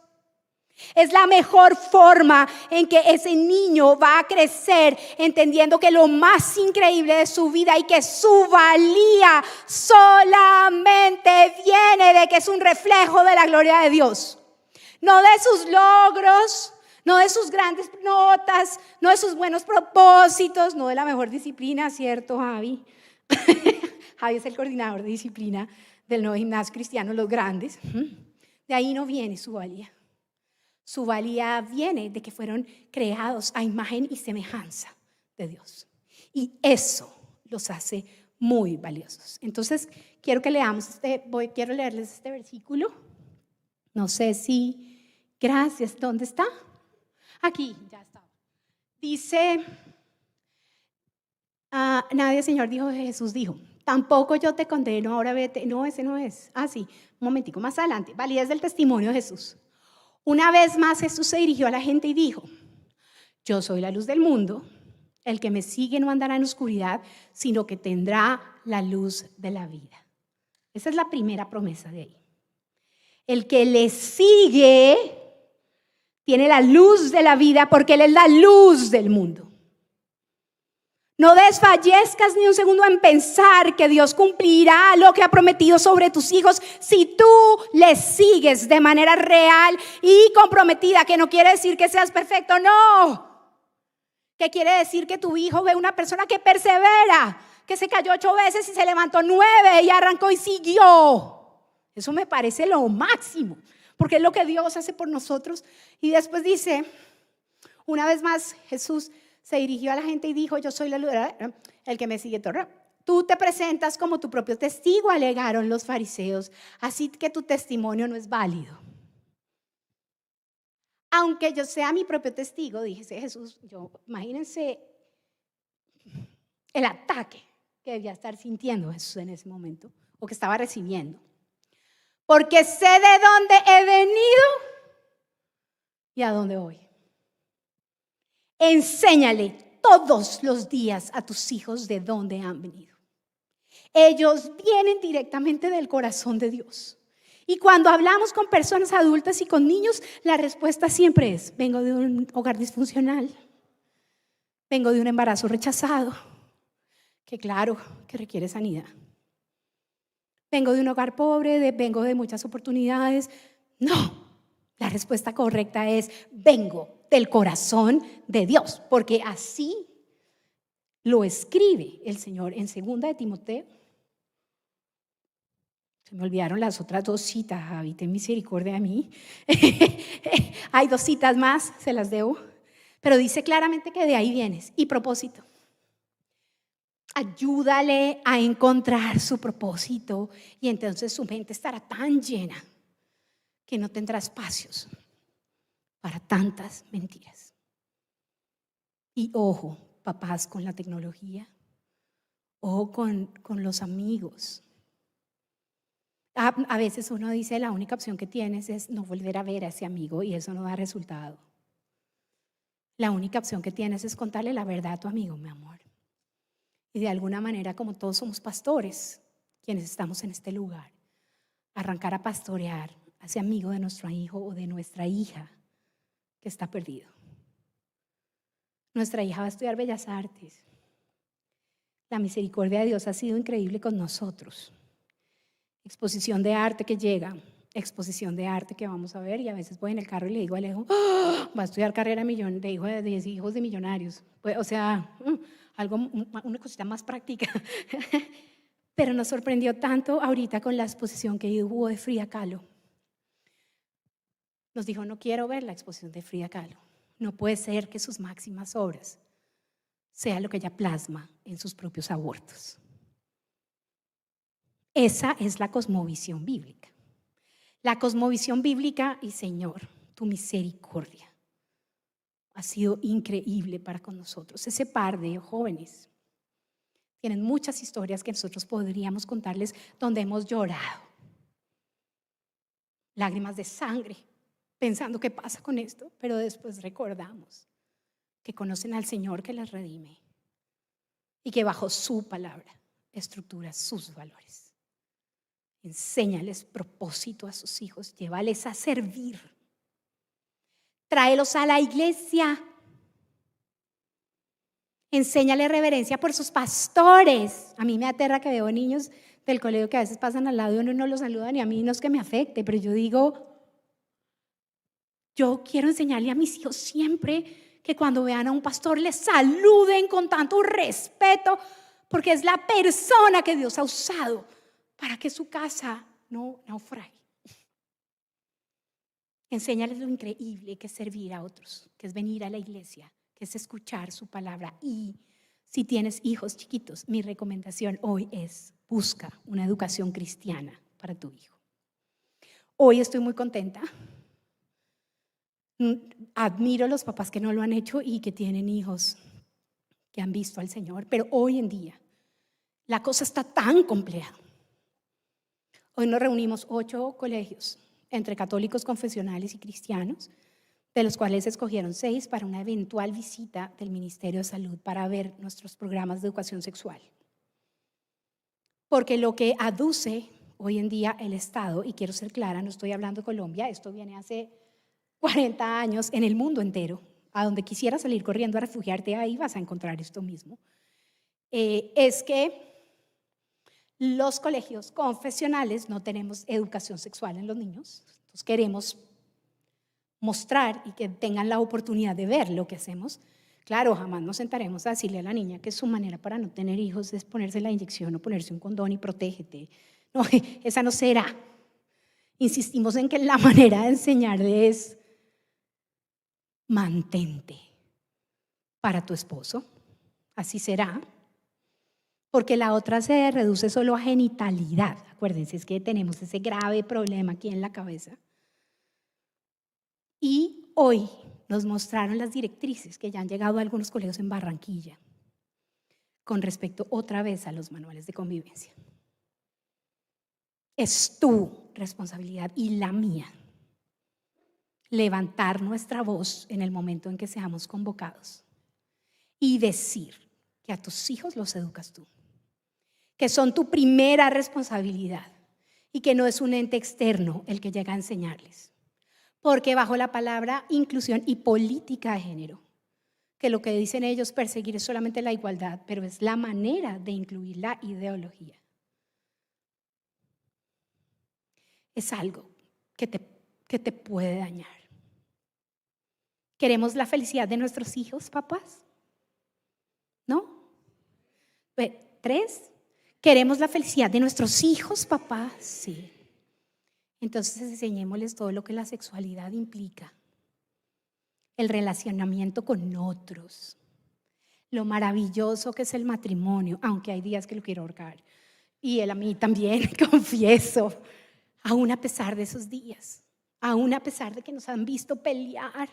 Es la mejor forma en que ese niño va a crecer entendiendo que lo más increíble de su vida y que su valía solamente viene de que es un reflejo de la gloria de Dios. No de sus logros, no de sus grandes notas, no de sus buenos propósitos, no de la mejor disciplina, ¿cierto, Javi? Javi es el coordinador de disciplina del Nuevo Gimnasio Cristiano, los grandes. De ahí no viene su valía. Su valía viene de que fueron creados a imagen y semejanza de Dios. Y eso los hace muy valiosos. Entonces, quiero que leamos quiero leerles este versículo. No sé si, gracias, ¿dónde está? Aquí, ya está. Dice, nadie, Señor, dijo, Jesús dijo, tampoco yo te condeno, ahora vete. No, ese no es. Sí, un momentico, más adelante. Validez del testimonio de Jesús. Una vez más Jesús se dirigió a la gente y dijo, yo soy la luz del mundo, el que me sigue no andará en oscuridad, sino que tendrá la luz de la vida. Esa es la primera promesa de ahí. El que le sigue tiene la luz de la vida porque Él es la luz del mundo. No desfallezcas ni un segundo en pensar que Dios cumplirá lo que ha prometido sobre tus hijos si tú le sigues de manera real y comprometida, que no quiere decir que seas perfecto, no. Que quiere decir que tu hijo ve una persona que persevera, que se cayó 8 veces y se levantó 9 y arrancó y siguió. Eso me parece lo máximo, porque es lo que Dios hace por nosotros. Y después dice, una vez más Jesús se dirigió a la gente y dijo, yo soy la luz, el que me sigue. Tú te presentas como tu propio testigo, alegaron los fariseos, así que tu testimonio no es válido. Aunque yo sea mi propio testigo, dice Jesús, imagínense el ataque que debía estar sintiendo Jesús en ese momento, o que estaba recibiendo. Porque sé de dónde he venido y a dónde voy. Enséñale todos los días a tus hijos de dónde han venido. Ellos vienen directamente del corazón de Dios. Y cuando hablamos con personas adultas y con niños, la respuesta siempre es, vengo de un hogar disfuncional, vengo de un embarazo rechazado, que claro, que requiere sanidad. Vengo de un hogar pobre, vengo de muchas oportunidades. No, la respuesta correcta es, vengo del corazón de Dios, porque así lo escribe el Señor en 2 de Timoteo. Se me olvidaron las otras 2 citas, Javi, ten misericordia de mí. Hay 2 citas más, se las debo, pero dice claramente que de ahí vienes. Y propósito. Ayúdale a encontrar su propósito y entonces su mente estará tan llena que no tendrá espacios para tantas mentiras. Y ojo, papás, con la tecnología, ojo con los amigos. A veces uno dice la única opción que tienes es no volver a ver a ese amigo y eso no da resultado. La única opción que tienes es contarle la verdad a tu amigo, mi amor. Y de alguna manera, como todos somos pastores, quienes estamos en este lugar, arrancar a pastorear a ese amigo de nuestro hijo o de nuestra hija que está perdido. Nuestra hija va a estudiar Bellas Artes. La misericordia de Dios ha sido increíble con nosotros. Exposición de arte que llega, exposición de arte que vamos a ver, y a veces voy en el carro y le digo a Alejo, ¡oh! Va a estudiar carrera de hijo de 10 hijos de millonarios. Pues, o sea, una cosita más práctica. Pero nos sorprendió tanto ahorita con la exposición que hubo de Frida Kahlo. Nos dijo, no quiero ver la exposición de Frida Kahlo. No puede ser que sus máximas obras sea lo que ella plasma en sus propios abortos. Esa es la cosmovisión bíblica. La cosmovisión bíblica, y Señor, tu misericordia ha sido increíble para con nosotros. Ese par de jóvenes tienen muchas historias que nosotros podríamos contarles donde hemos llorado. Lágrimas de sangre, pensando qué pasa con esto, pero después recordamos que conocen al Señor que les redime y que bajo su palabra estructura sus valores. Enséñales propósito a sus hijos, llévales a servir. Tráelos a la iglesia. Enséñale reverencia por sus pastores. A mí me aterra que veo niños del colegio que a veces pasan al lado y uno no los saluda, ni a mí no es que me afecte, pero yo digo, yo quiero enseñarle a mis hijos siempre que cuando vean a un pastor les saluden con tanto respeto, porque es la persona que Dios ha usado para que su casa no naufrague. Enséñales lo increíble que es servir a otros, que es venir a la iglesia, que es escuchar su palabra. Y si tienes hijos chiquitos, mi recomendación hoy es: busca una educación cristiana para tu hijo. Hoy estoy muy contenta. Admiro a los papás que no lo han hecho y que tienen hijos que han visto al Señor, pero hoy en día la cosa está tan compleja. Hoy nos reunimos 8 colegios entre católicos, confesionales y cristianos, de los cuales escogieron 6 para una eventual visita del Ministerio de Salud para ver nuestros programas de educación sexual. Porque lo que aduce hoy en día el Estado, y quiero ser clara, no estoy hablando de Colombia, esto viene hace 40 años en el mundo entero, a donde quisieras salir corriendo a refugiarte, ahí vas a encontrar esto mismo, es que los colegios confesionales no tenemos educación sexual en los niños. Entonces queremos mostrar y que tengan la oportunidad de ver lo que hacemos. Claro, jamás nos sentaremos a decirle a la niña que su manera para no tener hijos es ponerse la inyección o ponerse un condón y protégete. No, esa no será. Insistimos en que la manera de enseñarle es: mantente para tu esposo, así será. Porque la otra se reduce solo a genitalidad. Acuérdense, es que tenemos ese grave problema aquí en la cabeza. Y hoy nos mostraron las directrices que ya han llegado a algunos colegios en Barranquilla con respecto otra vez a los manuales de convivencia. Es tu responsabilidad y la mía levantar nuestra voz en el momento en que seamos convocados y decir que a tus hijos los educas tú, que son tu primera responsabilidad y que no es un ente externo el que llega a enseñarles. Porque bajo la palabra inclusión y política de género, que lo que dicen ellos perseguir es solamente la igualdad, pero es la manera de incluir la ideología. Es algo que te puede dañar. ¿Queremos la felicidad de nuestros hijos, papás? ¿No? 3. ¿Queremos la felicidad de nuestros hijos, papás? Sí. Entonces enseñémosles todo lo que la sexualidad implica, el relacionamiento con otros, lo maravilloso que es el matrimonio, aunque hay días que lo quiero ahorcar, y él a mí también, confieso, aún a pesar de esos días, aún a pesar de que nos han visto pelear,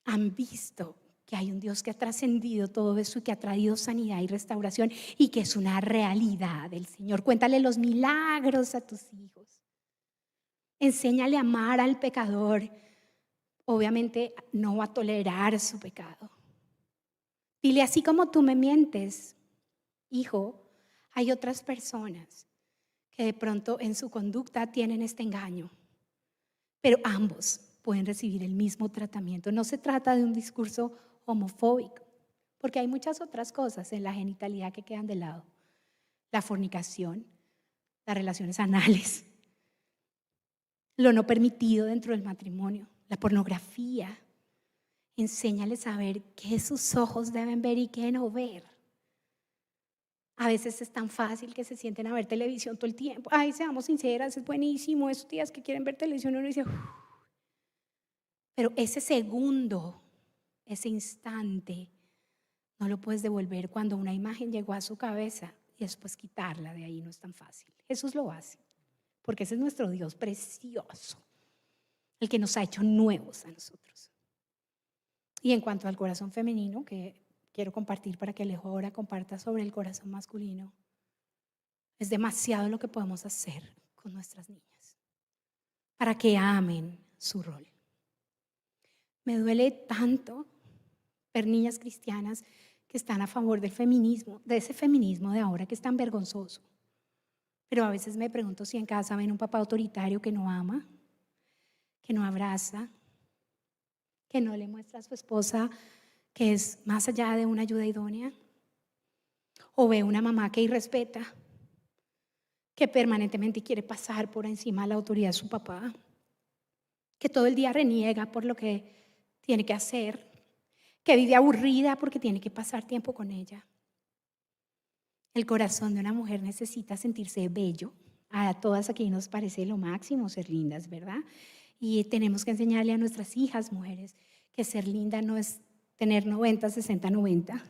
han visto que hay un Dios que ha trascendido todo eso y que ha traído sanidad y restauración y que es una realidad del Señor. Cuéntale los milagros a tus hijos. Enséñale a amar al pecador. obviamente no va a tolerar su pecado. Dile, así como tú me mientes, hijo, hay otras personas que de pronto en su conducta tienen este engaño, pero ambos pueden recibir el mismo tratamiento. No se trata de un discurso homofóbico, porque hay muchas otras cosas en la genitalidad que quedan de lado. La fornicación, las relaciones anales, lo no permitido dentro del matrimonio, la pornografía. Enséñales a ver qué sus ojos deben ver y qué no ver. A veces es tan fácil que se sienten a ver televisión todo el tiempo. Ay, seamos sinceras, es buenísimo esos días que quieren ver televisión y uno dice, "Uf". Pero ese segundo, ese instante, no lo puedes devolver cuando una imagen llegó a su cabeza y después quitarla de ahí no es tan fácil. Jesús lo hace, porque ese es nuestro Dios precioso, el que nos ha hecho nuevos a nosotros. Y en cuanto al corazón femenino, que quiero compartir para que Alejo ahora comparta sobre el corazón masculino, es demasiado lo que podemos hacer con nuestras niñas para que amen su rol. Me duele tanto ver niñas cristianas que están a favor del feminismo, de ese feminismo de ahora que es tan vergonzoso. Pero a veces me pregunto si en casa ven un papá autoritario que no ama, que no abraza, que no le muestra a su esposa que es más allá de una ayuda idónea. O ve una mamá que irrespeta, que permanentemente quiere pasar por encima de la autoridad de su papá, que todo el día reniega por lo que tiene que hacer, que vive aburrida porque tiene que pasar tiempo con ella. El corazón de una mujer necesita sentirse bello. A todas aquí nos parece lo máximo ser lindas, ¿verdad? Y tenemos que enseñarle a nuestras hijas mujeres que ser linda no es tener 90, 60, 90.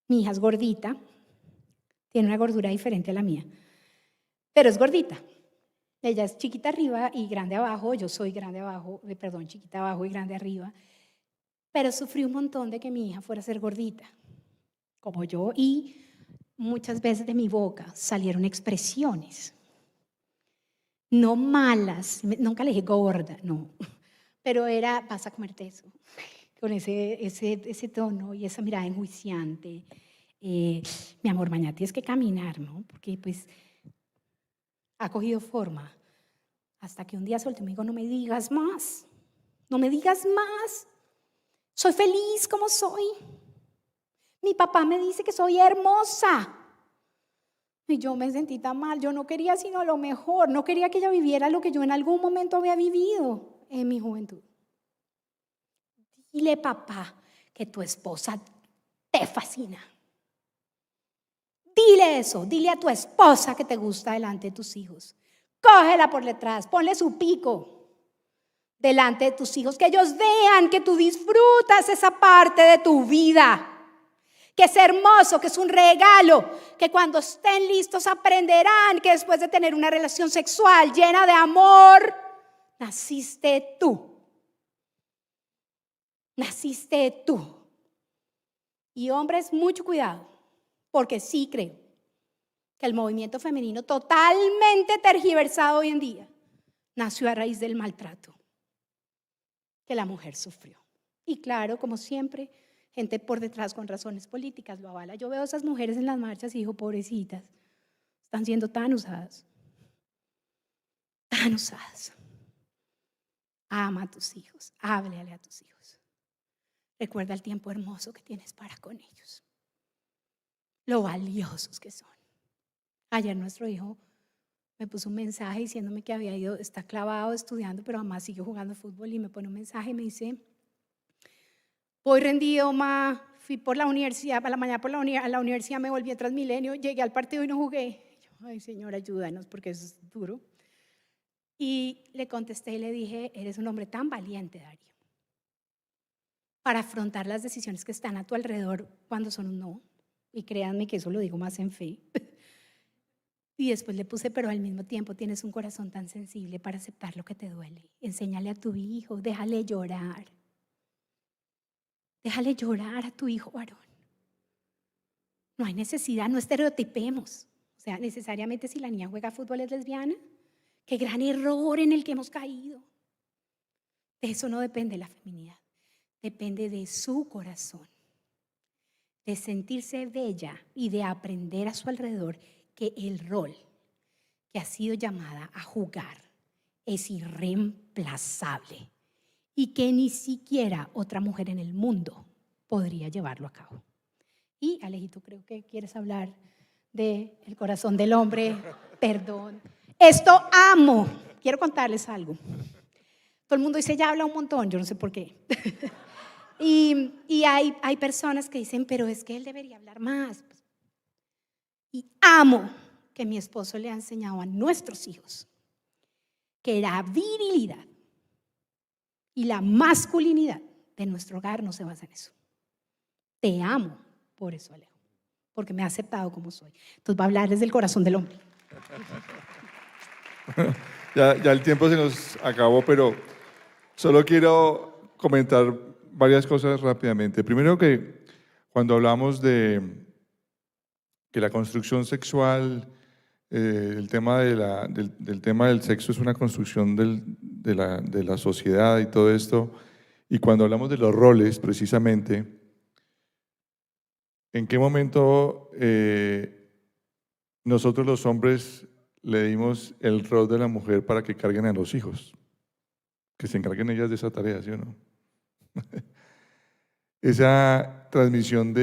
Mi hija es gordita, tiene una gordura diferente a la mía, pero es gordita. Ella es chiquita arriba y grande abajo. Yo soy grande abajo, chiquita abajo y grande arriba. Pero sufrí un montón de que mi hija fuera a ser gordita, como yo, y muchas veces de mi boca salieron expresiones, no malas, nunca le dije gorda, no, pero era, vas a comerte eso, con ese tono y esa mirada enjuiciante. Mi amor, mañana tienes que caminar, ¿no? Porque pues ha cogido forma. Hasta que un día solté y me dijo, no me digas más, no me digas más. Soy feliz como soy. Mi papá me dice que soy hermosa. Y yo me sentí tan mal. Yo no quería sino lo mejor. No quería que ella viviera lo que yo en algún momento había vivido en mi juventud. Dile, papá, que tu esposa te fascina. Dile eso. Dile a tu esposa que te gusta delante de tus hijos. Cógela por detrás. Ponle su pico delante de tus hijos, que ellos vean que tú disfrutas esa parte de tu vida, que es hermoso, que es un regalo, que cuando estén listos aprenderán que después de tener una relación sexual llena de amor, naciste tú. Naciste tú. Y hombres, mucho cuidado, porque sí creo que el movimiento femenino totalmente tergiversado hoy en día nació a raíz del maltrato que la mujer sufrió. Y claro, como siempre, gente por detrás con razones políticas lo avala. Yo veo a esas mujeres en las marchas y digo, pobrecitas, están siendo tan usadas. Tan usadas. Ama a tus hijos, háblale a tus hijos. Recuerda el tiempo hermoso que tienes para con ellos. Lo valiosos que son. Ayer nuestro hijo me puso un mensaje diciéndome que había ido, está clavado estudiando, pero además sigue jugando fútbol y me pone un mensaje y me dice, voy rendido, ma, fui por la universidad, a la mañana a la universidad me volví a Transmilenio, llegué al partido y no jugué. Yo, ay, Señor, ayúdanos porque eso es duro. Y le contesté y le dije, eres un hombre tan valiente, Darío, para afrontar las decisiones que están a tu alrededor cuando son un no. Y créanme que eso lo digo más en fe. Y después le puse, pero al mismo tiempo tienes un corazón tan sensible para aceptar lo que te duele. Enséñale a tu hijo, déjale llorar. Déjale llorar a tu hijo varón. No hay necesidad, no estereotipemos. O sea, necesariamente si la niña juega fútbol es lesbiana. Qué gran error en el que hemos caído. De eso no depende la feminidad, depende de su corazón, de sentirse bella y de aprender a su alrededor que el rol que ha sido llamada a jugar es irreemplazable y que ni siquiera otra mujer en el mundo podría llevarlo a cabo. Y Alejito, creo que quieres hablar del corazón del hombre. Perdón. Esto amo. Quiero contarles algo. Todo el mundo dice, ya habla un montón, yo no sé por qué. y hay personas que dicen, pero es que él debería hablar más. Y amo que mi esposo le ha enseñado a nuestros hijos que la virilidad y la masculinidad de nuestro hogar no se basa en eso. Te amo por eso, Alejo, porque me ha aceptado como soy. Entonces va a hablar desde el corazón del hombre. Ya el tiempo se nos acabó, pero solo quiero comentar varias cosas rápidamente. Primero que cuando hablamos de que la construcción sexual, el tema del tema del sexo es una construcción de la sociedad y todo esto, y cuando hablamos de los roles precisamente, ¿en qué momento nosotros los hombres le dimos el rol de la mujer para que carguen a los hijos? Que se encarguen ellas de esa tarea, ¿sí o no? Esa transmisión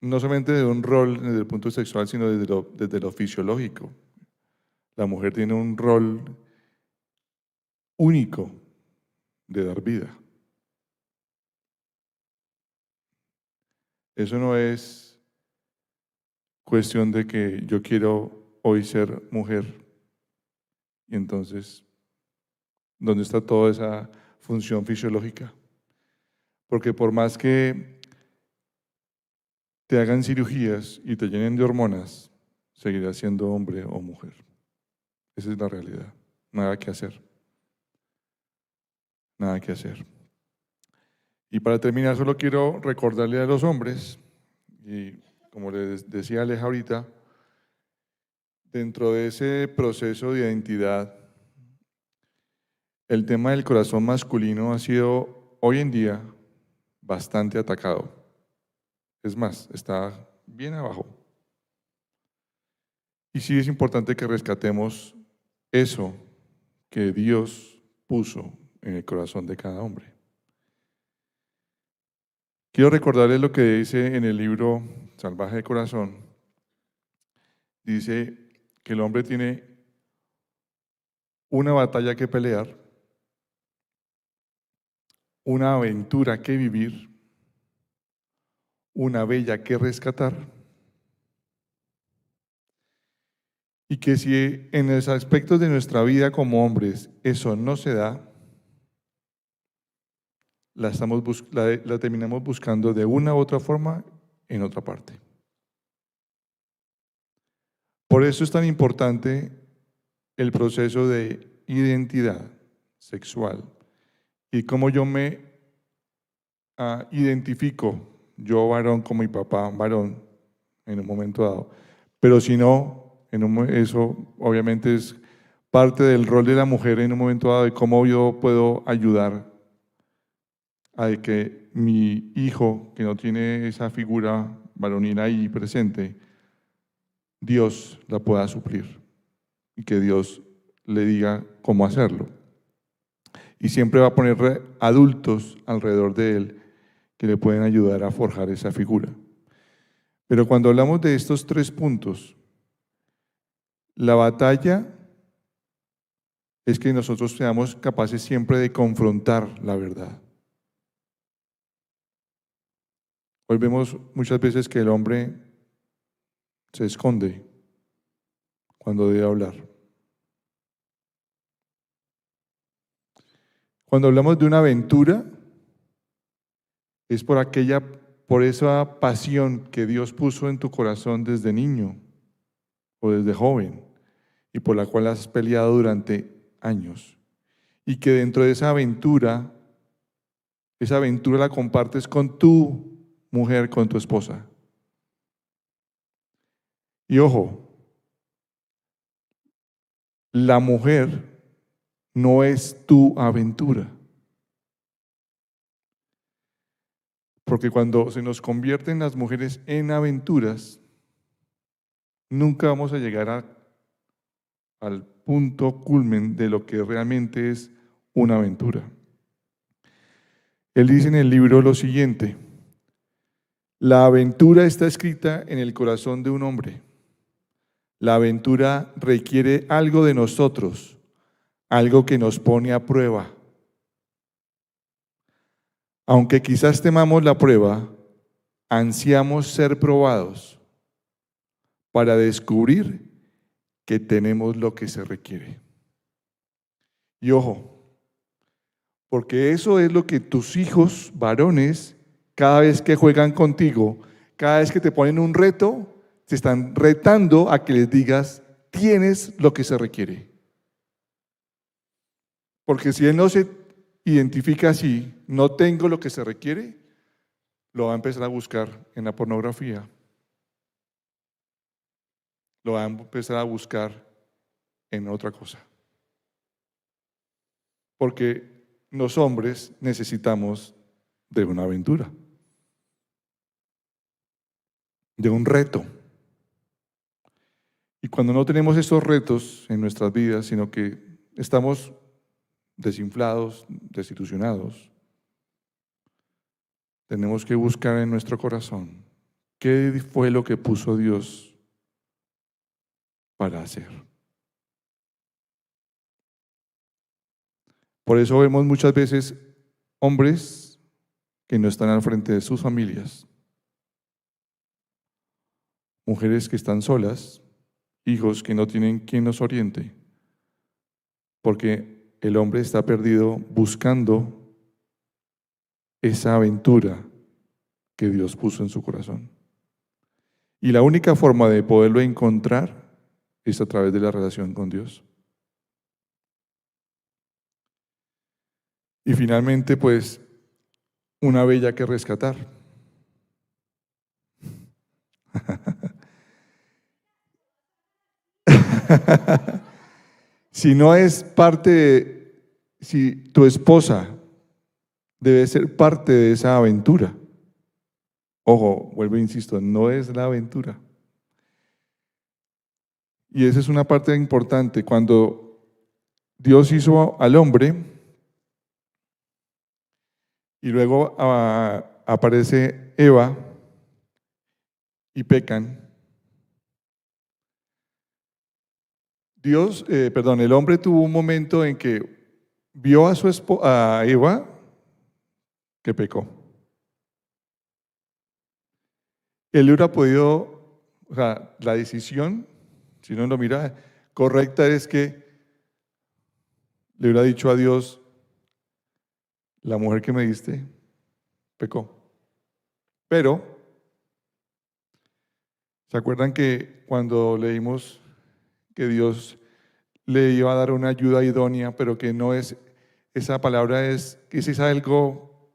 no solamente de un rol desde el punto sexual, sino desde lo fisiológico. La mujer tiene un rol único de dar vida. Eso no es cuestión de que yo quiero hoy ser mujer y entonces, ¿dónde está toda esa función fisiológica? Porque por más que te hagan cirugías y te llenen de hormonas, seguirás siendo hombre o mujer. Esa es la realidad. Nada que hacer. Nada que hacer. Y para terminar, solo quiero recordarle a los hombres, y como les decía Aleja ahorita, dentro de ese proceso de identidad, el tema del corazón masculino ha sido hoy en día bastante atacado. Es más, está bien abajo. Y sí es importante que rescatemos eso que Dios puso en el corazón de cada hombre. Quiero recordarles lo que dice en el libro Salvaje de Corazón. Dice que el hombre tiene una batalla que pelear, una aventura que vivir, una bella que rescatar, y que si en los aspectos de nuestra vida como hombres eso no se da, la terminamos buscando de una u otra forma en otra parte. Por eso es tan importante el proceso de identidad sexual y cómo yo me identifico, yo varón con mi papá varón en un momento dado, pero si no, eso obviamente es parte del rol de la mujer en un momento dado de cómo yo puedo ayudar a que mi hijo, que no tiene esa figura varonil ahí presente, Dios la pueda suplir y que Dios le diga cómo hacerlo. Y siempre va a poner adultos alrededor de él que le pueden ayudar a forjar esa figura. Pero cuando hablamos de estos 3 puntos, la batalla es que nosotros seamos capaces siempre de confrontar la verdad. Hoy vemos muchas veces que el hombre se esconde cuando debe hablar. Cuando hablamos de una aventura, es por esa pasión que Dios puso en tu corazón desde niño o desde joven y por la cual has peleado durante años. Y que dentro de esa aventura la compartes con tu mujer, con tu esposa. Y ojo, la mujer no es tu aventura. Porque cuando se nos convierten las mujeres en aventuras, nunca vamos a llegar al punto culmen de lo que realmente es una aventura. Él dice en el libro lo siguiente: la aventura está escrita en el corazón de un hombre. La aventura requiere algo de nosotros, algo que nos pone a prueba. Aunque quizás temamos la prueba, ansiamos ser probados para descubrir que tenemos lo que se requiere. Y ojo, porque eso es lo que tus hijos varones, cada vez que juegan contigo, cada vez que te ponen un reto, te están retando a que les digas, tienes lo que se requiere. Porque si él no se identifica así, no tengo lo que se requiere, lo va a empezar a buscar en la pornografía. Lo va a empezar a buscar en otra cosa. Porque los hombres necesitamos de una aventura, de un reto. Y cuando no tenemos esos retos en nuestras vidas, sino que estamos desinflados, desilusionados, tenemos que buscar en nuestro corazón qué fue lo que puso Dios para hacer. Por eso vemos muchas veces hombres que no están al frente de sus familias, mujeres que están solas, hijos que no tienen quien los oriente, porque el hombre está perdido buscando esa aventura que Dios puso en su corazón. Y la única forma de poderlo encontrar es a través de la relación con Dios. Y finalmente, pues, una bella que rescatar. Si no es parte si tu esposa debe ser parte de esa aventura. Ojo, vuelvo e insisto, no es la aventura. Y esa es una parte importante. Cuando Dios hizo al hombre y luego aparece Eva y pecan, el hombre tuvo un momento en que vio a Eva que pecó. Él hubiera podido, o sea, la decisión, si no lo mira, correcta es que le hubiera dicho a Dios, la mujer que me diste pecó. Pero, ¿se acuerdan que cuando leímos que Dios le iba a dar una ayuda idónea, pero que no es, esa palabra es algo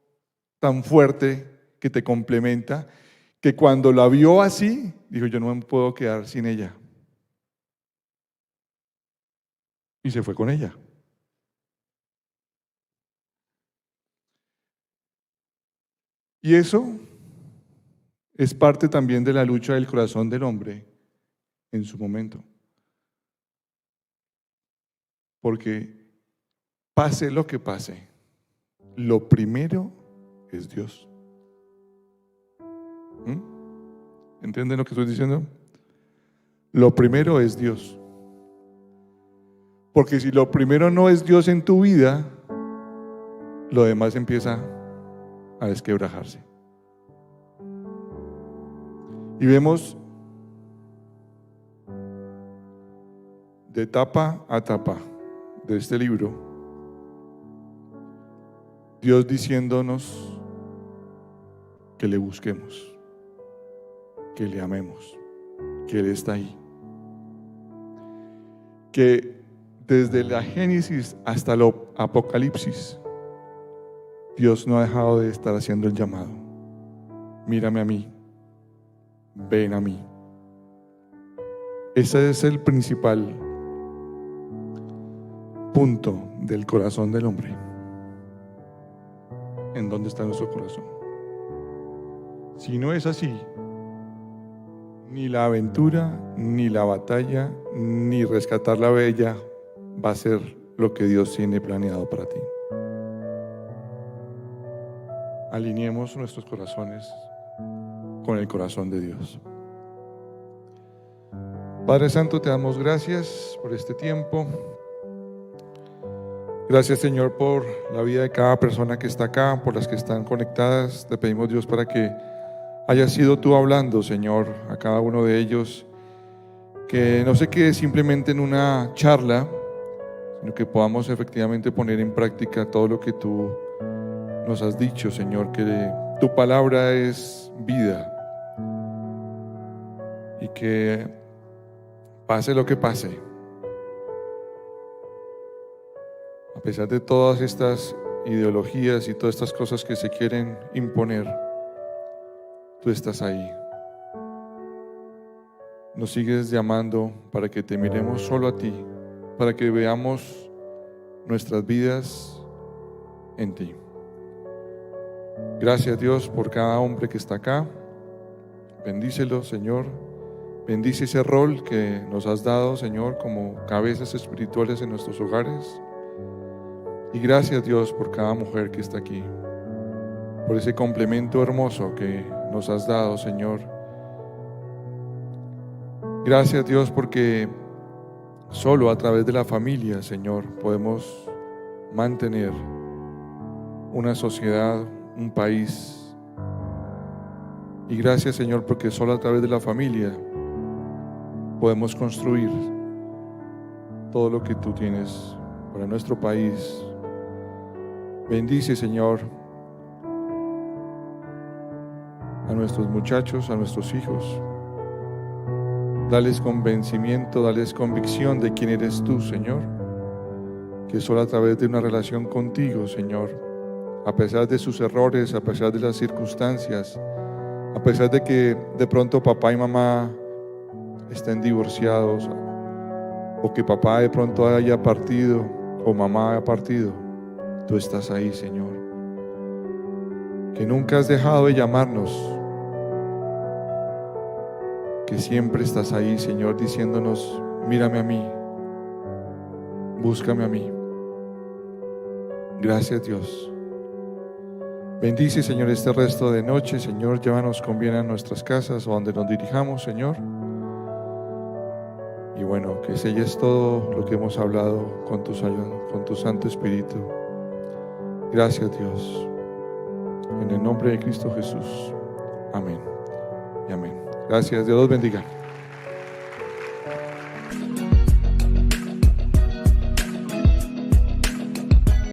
tan fuerte que te complementa, que cuando la vio así, dijo, yo no me puedo quedar sin ella. Y se fue con ella. Y eso es parte también de la lucha del corazón del hombre en su momento. Porque pase lo que pase, lo primero es Dios. ¿Entienden lo que estoy diciendo? Lo primero es Dios. Porque si lo primero no es Dios en tu vida, lo demás empieza a desquebrajarse. Y vemos de etapa a etapa de este libro, Dios diciéndonos que le busquemos, que le amemos, que Él está ahí. Que desde la Génesis hasta el Apocalipsis, Dios no ha dejado de estar haciendo el llamado. Mírame a mí, ven a mí. Ese es el principal punto del corazón del hombre. ¿En dónde está nuestro corazón? Si no es así, ni la aventura, ni la batalla, ni rescatar la bella va a ser lo que Dios tiene planeado para ti. Alineemos nuestros corazones con el corazón de Dios. Padre Santo, te damos gracias por este tiempo. Gracias, Señor, por la vida de cada persona que está acá, por las que están conectadas. Te pedimos, Dios, para que hayas sido tú hablando, Señor, a cada uno de ellos. Que no se quede simplemente en una charla, sino que podamos efectivamente poner en práctica todo lo que tú nos has dicho, Señor, que tu palabra es vida y que pase lo que pase, a pesar de todas estas ideologías y todas estas cosas que se quieren imponer, tú estás ahí. Nos sigues llamando para que te miremos solo a ti, para que veamos nuestras vidas en ti. Gracias, Dios, por cada hombre que está acá. Bendícelo, Señor. Bendice ese rol que nos has dado, Señor, como cabezas espirituales en nuestros hogares. Y gracias, Dios, por cada mujer que está aquí, por ese complemento hermoso que nos has dado, Señor. Gracias, Dios, porque solo a través de la familia, Señor, podemos mantener una sociedad, un país. Y gracias, Señor, porque solo a través de la familia podemos construir todo lo que tú tienes para nuestro país. Bendice, Señor, a nuestros muchachos, a nuestros hijos. Dales convencimiento, dales convicción de quién eres tú, Señor. Que solo a través de una relación contigo, Señor, a pesar de sus errores, a pesar de las circunstancias, a pesar de que de pronto papá y mamá estén divorciados, o que papá de pronto haya partido, o mamá haya partido, tú estás ahí, Señor. Que nunca has dejado de llamarnos, que siempre estás ahí, Señor, diciéndonos: mírame a mí, búscame a mí. Gracias, Dios. Bendice, Señor, este resto de noche, Señor. Llévanos con bien a nuestras casas o donde nos dirijamos, Señor. Y bueno, que selles todo lo que hemos hablado con tu Santo Espíritu. Gracias, Dios. En el nombre de Cristo Jesús. Amén y amén. Gracias. Dios los bendiga.